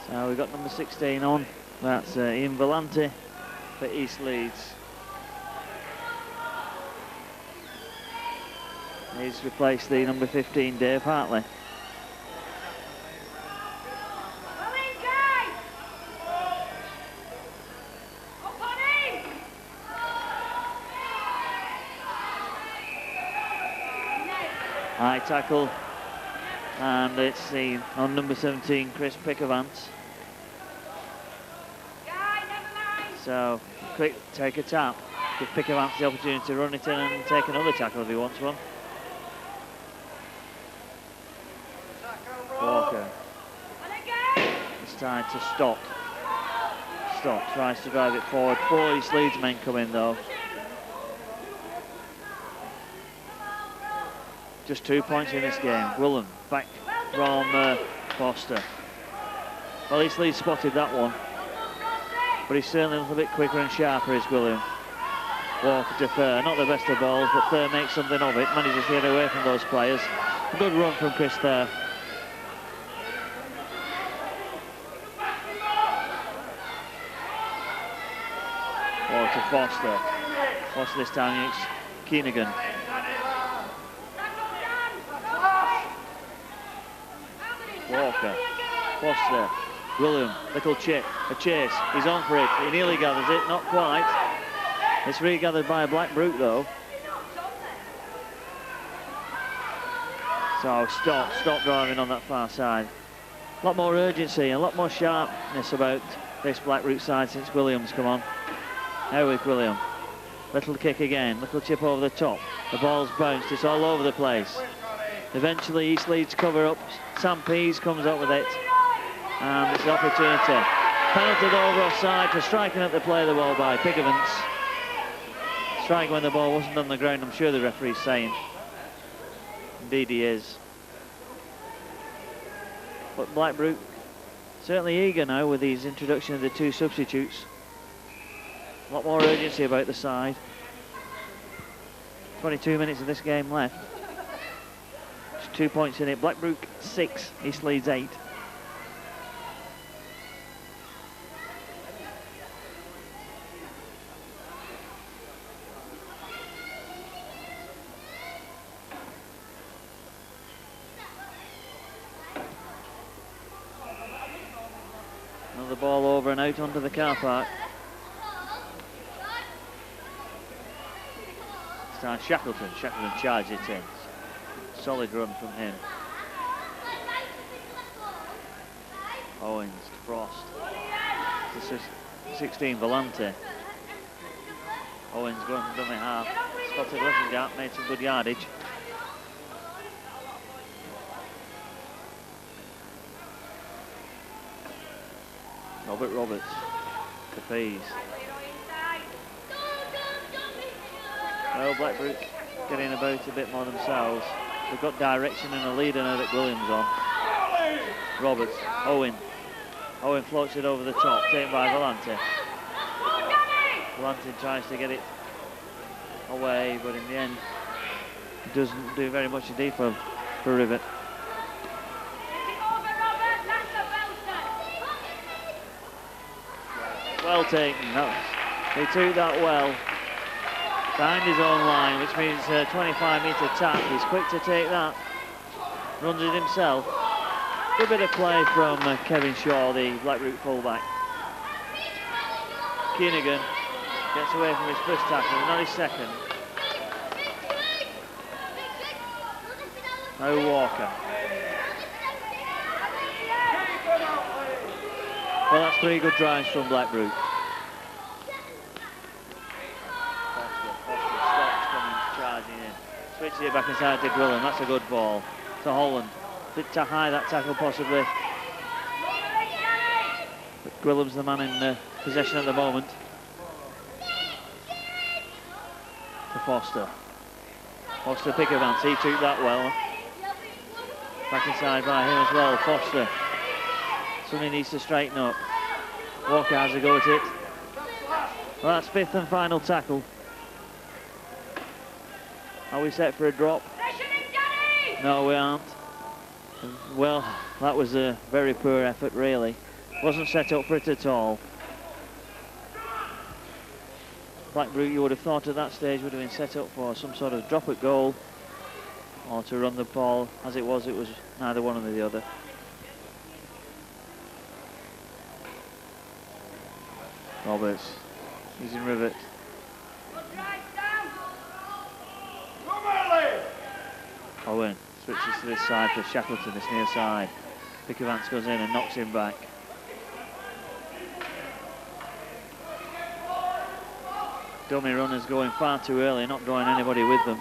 So we've got number 16 on, that's Ian Volante for East Leeds. He's replaced the number 15, Dave Hartley. High tackle, and it's the on number 17, Chris Pickavant. So quick take a tap, give Pickavant the opportunity to run it in and take another tackle if he wants one. Walker. It's time to Stott. Stott tries to drive it forward. 4 East Leeds men come in though. Just 2 points in this game. Willen back from Foster. Well, East Leeds spotted that one, but he's certainly a little bit quicker and sharper is William. Walker to Thur, not the best of balls, but Thur makes something of it, manages to get away from those players. A good run from Chris Thur. Walker to Foster. Foster this time, it's Keenagan. Walker, Foster, William, little chip, a chase, he's on for it, he nearly gathers it, not quite. It's regathered by Blackbrook though. So stop driving on that far side. A lot more urgency, a lot more sharpness about this Blackbrook side since William's come on. Now with William, little kick again, little chip over the top, the ball's bounced, it's all over the place. Eventually East Leeds cover up, Sam Pease comes up with it, and it's an opportunity. Penalty over offside for striking at the play of the ball by Pickavant. Strike when the ball wasn't on the ground, I'm sure the referee's saying. Indeed he is. But Blackbrook certainly eager now with his introduction of the 2 substitutes. A lot more urgency about the side. 22 minutes of this game left. Just 2 points in it. Blackbrook 6, East Leeds 8. Another ball over and out onto the car park. This time Shackleton charges it in. Solid run from him. Owens to Frost. This is 16 Volante. Owens going from dummy half. Spotted a little gap, made some good yardage. Roberts to Pease. Well, Blackbrook getting about a bit more themselves. They've got direction and a leader now that Williams on. Roberts, Owen floats it over the top, taken by Volante. Volante tries to get it away, but in the end, it doesn't do very much indeed for Rivet. Well taken. He took that well behind his own line, which means a 25-metre tap. He's quick to take that. Runs it himself. Good bit of play from Kevin Shaw, the Blackbrook fullback. Keenagan gets away from his first tackle, not his second. Now Walker. Well, that's 3 good drives from Blackbrook. Foster stops coming charging in. Switches it back inside to Gwilym. That's a good ball to Holland. Bit too high that tackle possibly. But Gwilym's the man in possession at the moment. To Foster. Foster pick advance. He took that well. Back inside by him as well. Foster. Somebody needs to straighten up. Walker has a go at it. Well, that's 5th and final tackle. Are we set for a drop? No, we aren't. Well, that was a very poor effort, really. Wasn't set up for it at all. Blackbrook, you would have thought at that stage, would have been set up for some sort of drop at goal or to run the ball. As it was neither one or the other. Roberts, he's in Rivet. Owen switches to this side for Shackleton, this near side. Pickavance goes in and knocks him back. Dummy runners going far too early, not drawing anybody with them.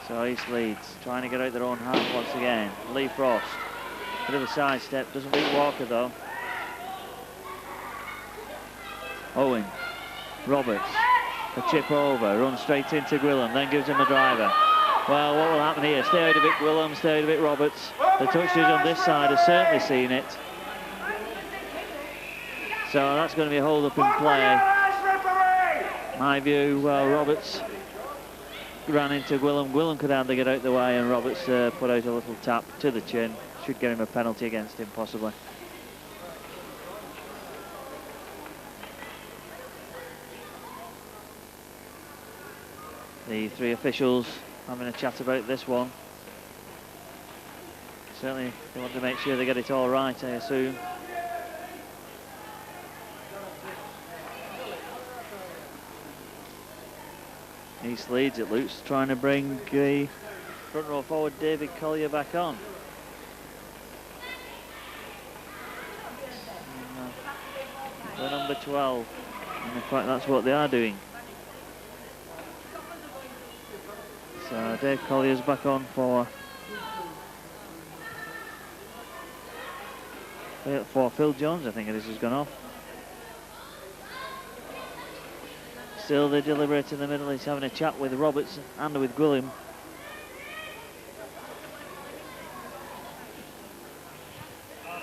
So East Leeds trying to get out their own half once again. Lee Frost. Bit of a sidestep, doesn't beat Walker though. Owen, Roberts, a chip over, runs straight into Gwilym, then gives him a driver. Well, what will happen here? Stay out a bit Gwilym, stay out a bit Roberts. The touch judge on this side has certainly seen it. So that's going to be a hold up in play. My view, well, Roberts ran into Gwilym. Gwilym could hardly get out the way, and Roberts put out a little tap to the chin. Should get him a penalty against him, possibly. The 3 officials having a chat about this one. Certainly they want to make sure they get it all right, I assume. East Leeds, it looks, trying to bring the front row forward David Collier back on. The number 12, and in fact that's what they are doing. So Dave Collier's back on for Phil Jones, I think it is, has gone off. Still the deliberator in the middle, he's having a chat with Roberts and with Gwilym.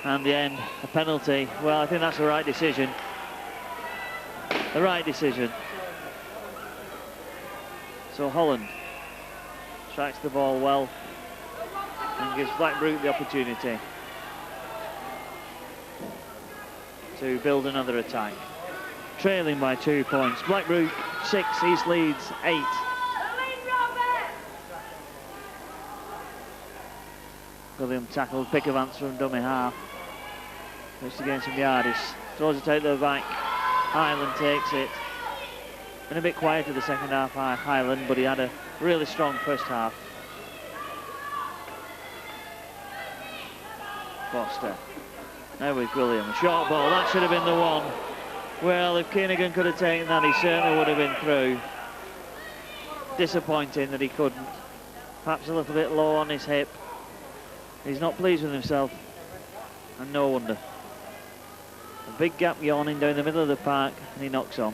And the end, a penalty. Well, I think that's the right decision. The right decision. So Holland tracks the ball well and gives Blackbrook the opportunity to build another attack. Trailing by 2 points. Blackbrook 6, East Leeds 8. William tackled Pickavance from dummy half. Which to gain some yardage. Throws it out the back. Highland takes it. Been a bit quieter the second half, Highland, but he had a really strong first half. Foster. Now with William. A short ball, that should have been the one. Well, if Keenaghan could have taken that, he certainly would have been through. Disappointing that he couldn't. Perhaps a little bit low on his hip. He's not pleased with himself, and no wonder. A big gap yawning down the middle of the park, and he knocks on.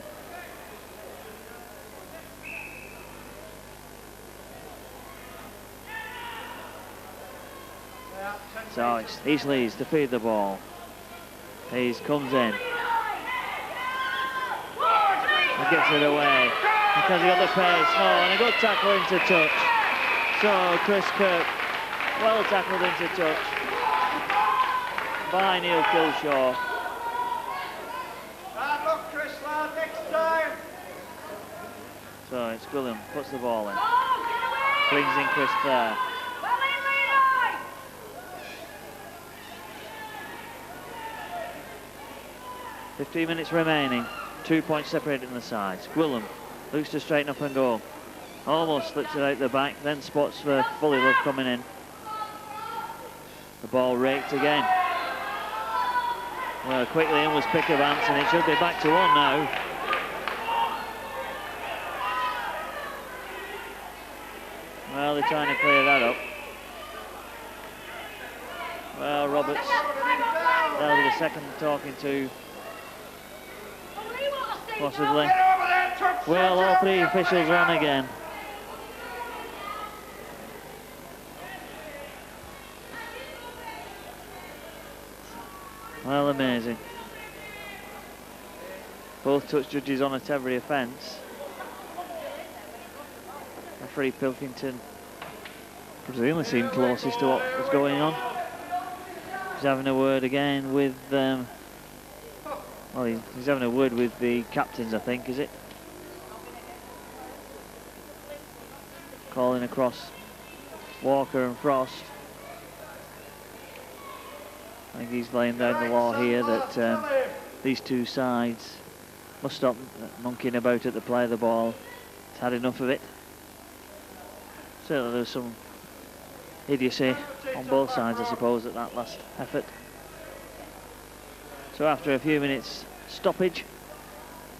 So it's East Leeds to feed the ball. Hayes comes in. He gets it away because he got the pace. No, and a good tackle into touch. So Chris Kirk, well tackled into touch by Neil Kilshaw. Look, Chris, lad, next time. So it's Gwilym, puts the ball in. Brings in Chris there. 15 minutes remaining. 2 points separating the sides. Gwilym looks to straighten up and go. Almost slips it out the back, then spots for Fullylove coming in. The ball raked again. Well, quickly in was Pickavance, and it should be back to 1 now. Well, they're trying to clear that up. Well, Roberts, that'll be the second talking to, possibly. Well, all 3 officials are on again. Well, amazing. Both touch judges on at every offence. Referee Pilkington presumably seemed closest to what was going on. He's having a word again with, well, he's having a word with the captains, I think, is it? Calling across Walker and Frost. I think he's laying down the law here that these two sides must stop monkeying about at the play of the ball. It's had enough of it. Certainly there's some idiocy on both sides, I suppose, at that last effort. So after a few minutes stoppage,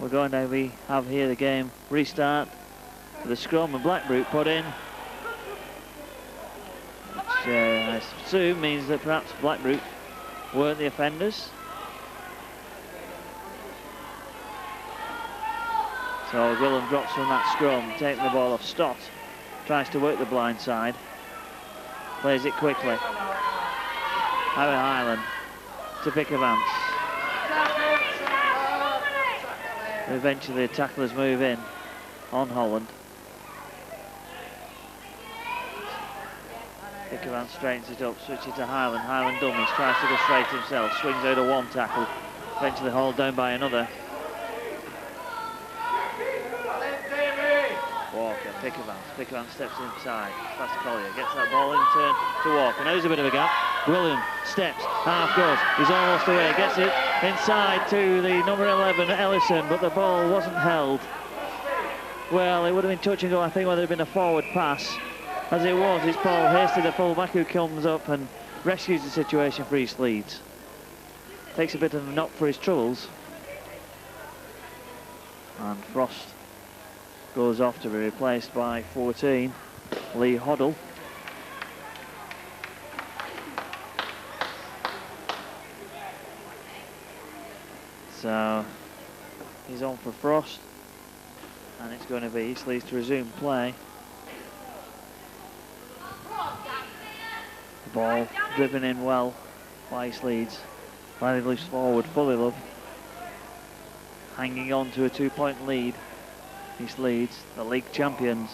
we're going to have here the game restart with a scrum and Blackbrook put in. Which I assume means that perhaps Blackbrook weren't the offenders. So Gwilym drops from that scrum, taking the ball off Stott. Tries to work the blind side. Plays it quickly. Howard Highland to Pickavance. Eventually the tacklers move in on Holland. Pickavance straightens it up, switches to Highland. Highland dummies, tries to go straight himself, swings out a 1 tackle, eventually hauled down by another. Walker, Pickavance steps inside, past Collier, gets that ball in turn to Walker. Now there's a bit of a gap. William steps, half goes, he's almost away, gets it inside to the number 11, Ellison, but the ball wasn't held. Well, it would have been touch and go, I think, whether it had been a forward pass. As it was, it's Paul Hasty, the full-back, who comes up and rescues the situation for East Leeds. Takes a bit of a knock for his troubles. And Frost goes off to be replaced by 14, Lee Hoddle. So he's on for Frost, and it's going to be East Leeds to resume play. The ball driven in well by East Leeds. Finally loose forward, Fully Love. Hanging on to a 2-point lead. East Leeds, the league champions.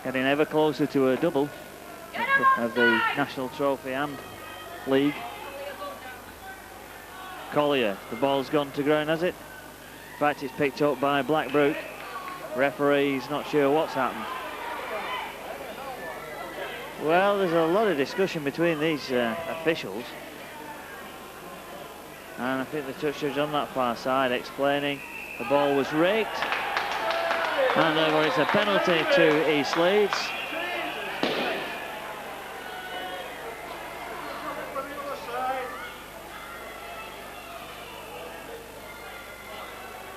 Getting ever closer to a double of the National Trophy and League. Collier, the ball's gone to ground, has it? In fact, it's picked up by Blackbrook. Referee's not sure what's happened. Well, there's a lot of discussion between these officials. And I think the touch judge on that far side explaining the ball was raked. And therefore it's a penalty to East Leeds.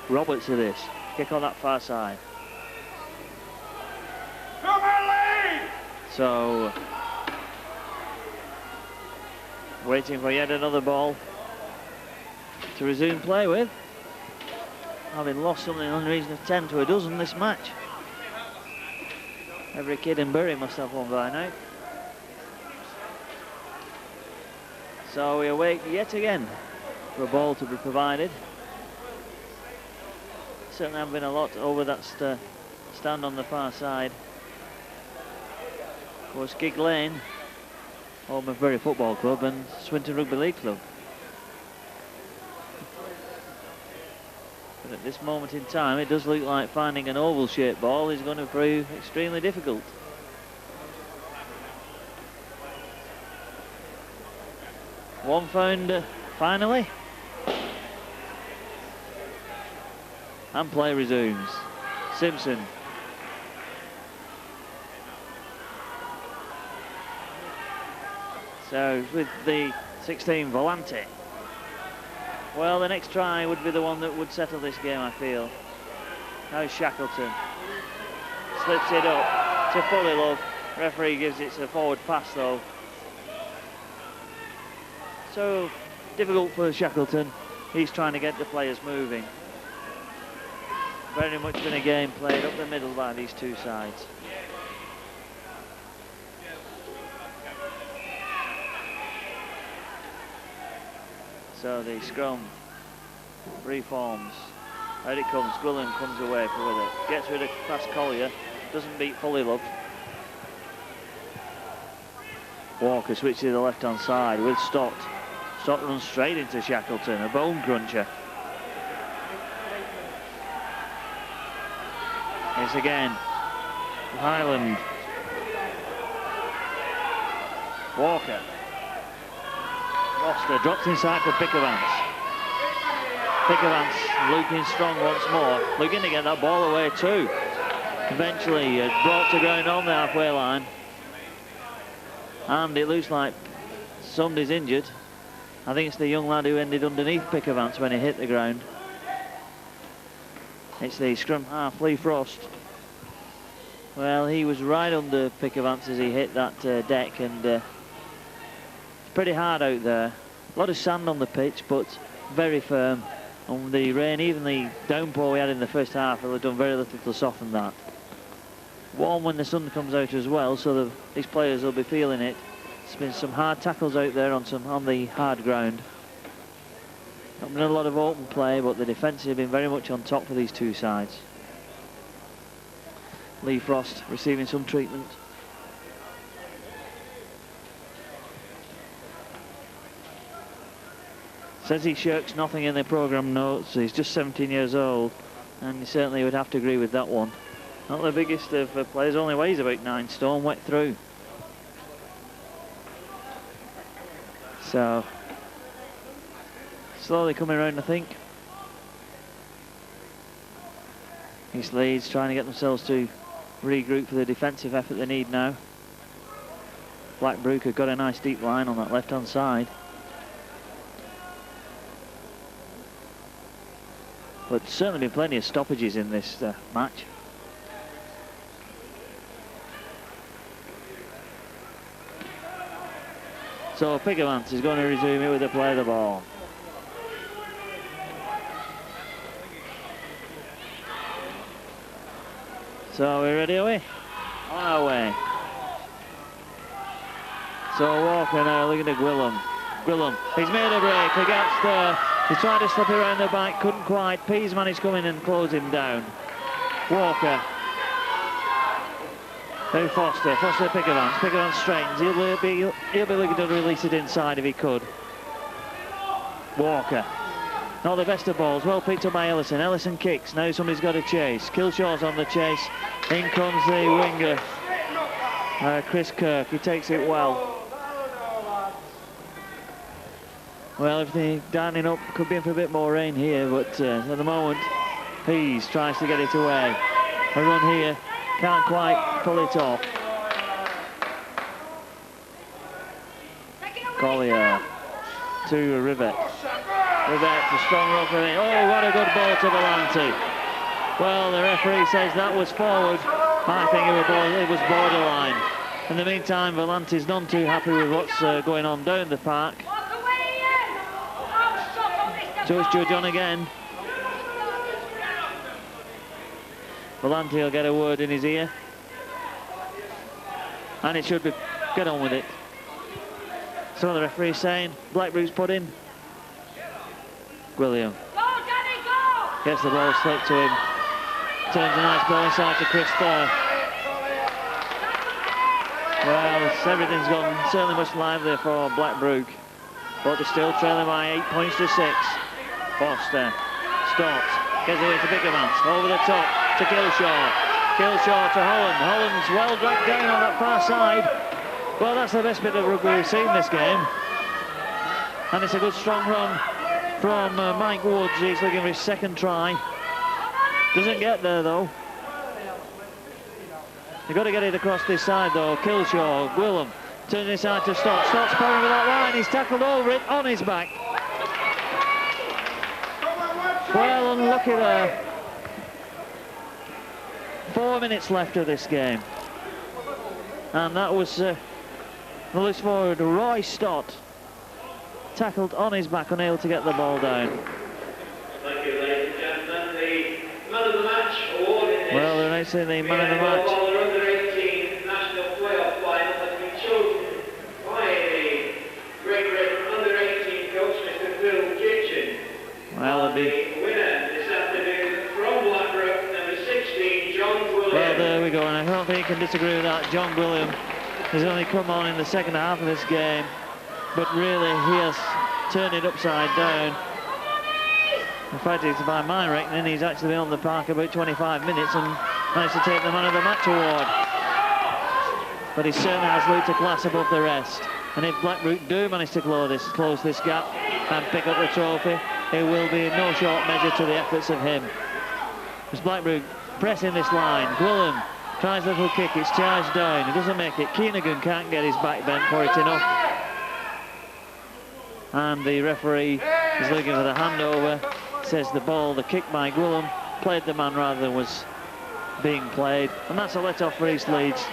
Roberts with this. Kick on that far side. So, waiting for yet another ball to resume play with. Having lost something in the region of 10 to a dozen this match. Every kid in Bury must have one by now. So we await yet again for a ball to be provided. Certainly haven't been a lot over that stand on the far side. Of course, Gig Lane, home of Bury Football Club and Swinton Rugby League Club. But at this moment in time, it does look like finding an oval-shaped ball is going to prove extremely difficult. One found finally. And play resumes. Simpson. So with the 16, Volante. Well, the next try would be the one that would settle this game, I feel. Now Shackleton. Slips it up to Fully Love. Referee gives it a forward pass though. So difficult for Shackleton. He's trying to get the players moving. Very much been a game played up the middle by these two sides. So the scrum reforms. Out it comes. Gwilym comes away with it. Gets rid of past Collier. Doesn't beat Fully Love. Walker switches to the left-hand side with Stott. Stott runs straight into Shackleton. A bone cruncher. It's again Highland. Walker. Foster drops inside for Pickavance. Pickavance looking strong once more. Looking to get that ball away too. Eventually brought to ground on the halfway line. And it looks like somebody's injured. I think it's the young lad who ended underneath Pickavance when he hit the ground. It's the scrum half, Lee Frost. Well, he was right under Pickavance as he hit that deck, and it's pretty hard out there. A lot of sand on the pitch, but very firm. And the rain, even the downpour we had in the first half, will have done very little to soften that. Warm when the sun comes out as well, so these players will be feeling it. There's been some hard tackles out there on the hard ground. Not been a lot of open play, but the defence have been very much on top for these two sides. Lee Frost receiving some treatment. Says he shirks nothing in the programme notes. He's just 17 years old, and he certainly would have to agree with that one. Not the biggest of players, only weighs about 9 stone, wet through. So, slowly coming around, I think. East Leeds trying to get themselves to regroup for the defensive effort they need now. Blackbrook have got a nice deep line on that left-hand side. But certainly been plenty of stoppages in this match. So Pickavance is going to resume it with a play of the ball. So we're ready, are we? On our way. So Walker now looking at Gwilym. Gwilym, he's made a break, he gets there. He tried to slip it around the back, couldn't quite. Pease managed to come in and close him down. Walker. Now Foster, Foster to Pickavance. Pickavance straightens. He'll be looking to release it inside if he could. Walker. Not the best of balls. Well picked up by Ellison. Ellison kicks. Now somebody's got to chase. Killshaw's on the chase. In comes the winger, Chris Kirk. He takes it well. Well, everything darning up. Could be in for a bit more rain here, but at the moment, Pease tries to get it away. A run here. Can't quite pull it off. Collier to Rivet. Rivet, a strong run for it. Oh, what a good ball to Volante. Well, the referee says that was forward. I think it was borderline. In the meantime, Volante's none too happy with what's going on down the park. So it's Judge on again. Volante will get a word in his ear. And it should be, get on with it. Some of the referees saying, Blackbrook's put in. Gwilym. Gets the ball slipped to him. Turns a nice ball inside to Chris there. Well, everything's gone certainly much livelier for Blackbrook. But they're still trailing by 8 points to 6. Foster stops. Gets away to Pickavance. Over the top to Killshaw. Killshaw to Holland. Holland's well dragged down on that far side. Well, that's the best bit of rugby we've seen this game. And it's a good strong run from Mike Woods. He's looking for his second try. Doesn't get there though. You've got to get it across this side though. Killshaw, Gwilym turns inside to Stotts. Stotts powering with that line. He's tackled over it on his back. Well, unlucky there. 4 minutes left of this game. And that was the loose forward, Roy Stott. Tackled on his back, unable to get the ball down. Thank you, ladies and gentlemen. The man of the match award in this. Well, they're announcing the man of the match. The under-18 national playoff final has been chosen by the Great Britain under-18 coach, Mr. Phil Kitchen. Well, the winner this afternoon from Blackbrook, number 16, John Gwilym. Well, there we go, and I don't think you can disagree with that. John Gwilym has only come on in the second half of this game, but really he has turned it upside down. In fact, it's by my reckoning, he's actually been on the park about 25 minutes and managed to take the man of the match award. But he certainly has looked a class above the rest. And if Blackbrook do manage to close this gap and pick up the trophy, it will be no short measure to the efforts of him. As Blackbrook pressing this line, Gwilym tries a little kick, it's charged down, he doesn't make it. Keenagan can't get his back bent for it enough. And the referee is looking for the handover. Says the kick by Gwilym played the man rather than was being played. And that's a let-off for East Leeds.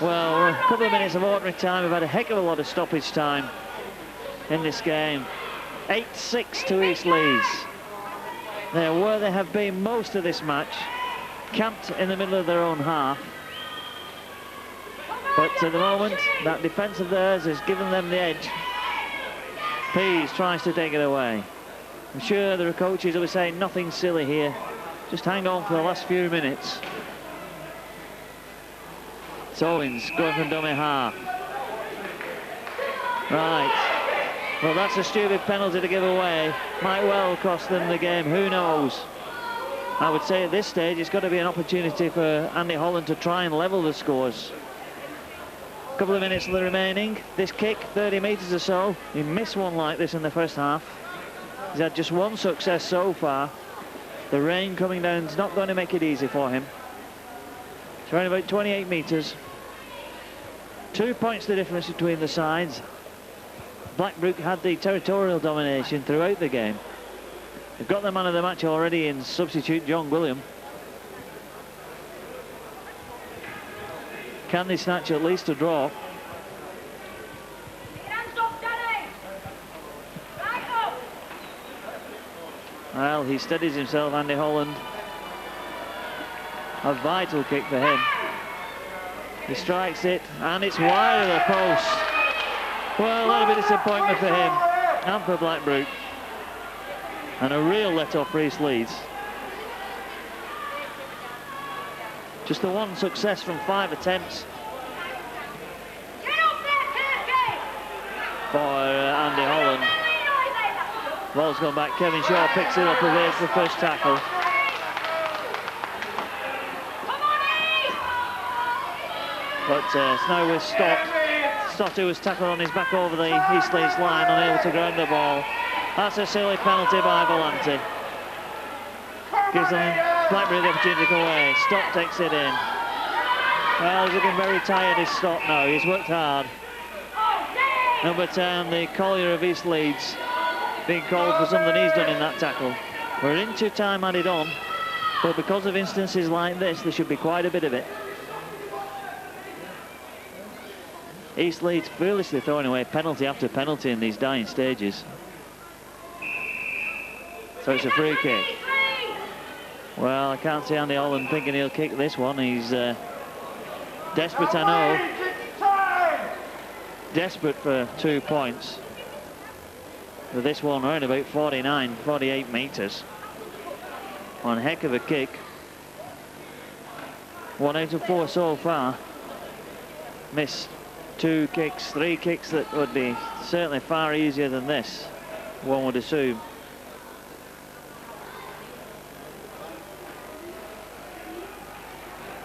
Well, we're a couple of minutes of ordinary time. We've had a heck of a lot of stoppage time in this game. 8-6 to East Leeds. They're where they have been most of this match, camped in the middle of their own half. But at the moment, that defence of theirs has given them the edge. Pease tries to take it away. I'm sure the coaches will be saying nothing silly here. Just hang on for the last few minutes. It's Owens going from dummy half. Right. Well, that's a stupid penalty to give away. Might well cost them the game. Who knows? I would say at this stage it's got to be an opportunity for Andy Holland to try and level the scores. A couple of minutes remaining. This kick, 30 metres or so. He missed one like this in the first half. He's had just one success so far. The rain coming down is not going to make it easy for him. It's around about 28 metres. 2 points the difference between the sides. Blackbrook had the territorial domination throughout the game. They've got the man of the match already in substitute John Gwilym. Can they snatch at least a draw? Well, he steadies himself, Andy Holland. A vital kick for him. He strikes it, and it's wide of the post. Well, that'll be disappointment for him and for Blackbrook. And a real let-off for East Leeds. Just the one success from 5 attempts for Andy Holland. Ball's gone back. Kevin Shaw picks it up, evades the first tackle. But now with Stott, who was tackled on his back over the East Leeds line, unable to ground the ball. That's a silly penalty by Volante. Gives them Blackbrook the opportunity to go away. Stott takes it in. Well, he's looking very tired, is Stott now. He's worked hard. Number 10, the Collier of East Leeds, being called for something he's done in that tackle. We're into time added on, but because of instances like this, there should be quite a bit of it. East Leeds foolishly throwing away penalty after penalty in these dying stages. So it's a free kick. Well, I can't see Andy Holland thinking he'll kick this one. He's desperate, I know. Desperate for 2 points. With this one around about 49, 48 metres. One heck of a kick. 1 out of 4 so far. Missed 2 kicks, 3 kicks that would be certainly far easier than this, one would assume.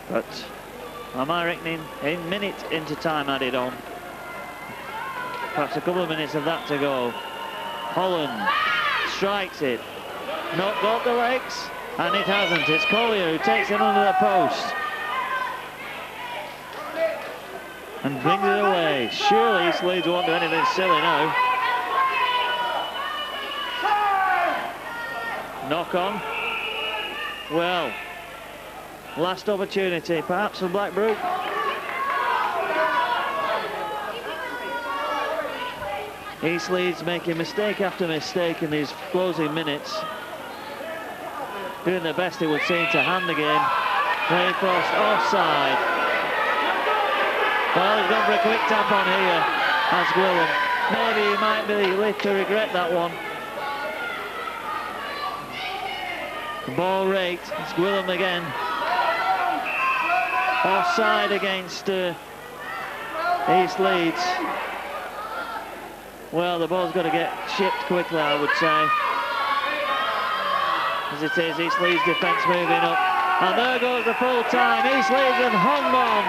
But am I reckoning a minute into time added on? Perhaps a couple of minutes of that to go. Holland strikes it, not got the legs, and it hasn't. It's Collier who takes it under the post and brings it away. Surely East Leeds won't do anything silly now. Knock on. Well, last opportunity perhaps for Blackbrook. East Leeds making mistake after mistake in these closing minutes. Doing their best, it would seem, to hand the game. Very close, offside. Well, he's gone for a quick tap on here, as Gwilym. Maybe he might be left to regret that one. The ball raked, it's Gwilym again. Offside against East Leeds. Well, the ball's got to get shipped quickly, I would say. As it is, East Leeds defence moving up. And there goes the full time. East Leeds have hung on.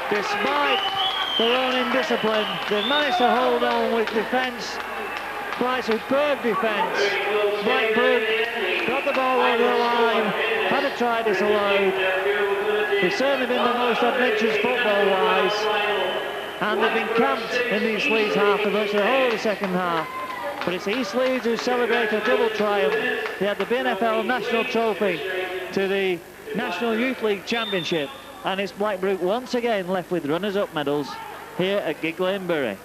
Despite their own indiscipline, they've managed to hold on with defence. Quite superb defence. Blackbrook got the ball over the line, had a try disallowed. They've certainly been the most adventurous football-wise, and they've been camped in the East Leeds half for virtually the whole of the second half. But it's East Leeds who celebrate a double triumph. They had the BNFL National Trophy to the National Youth League Championship, and it's Blackbrook once again left with runners-up medals here at Gig Lane Bury.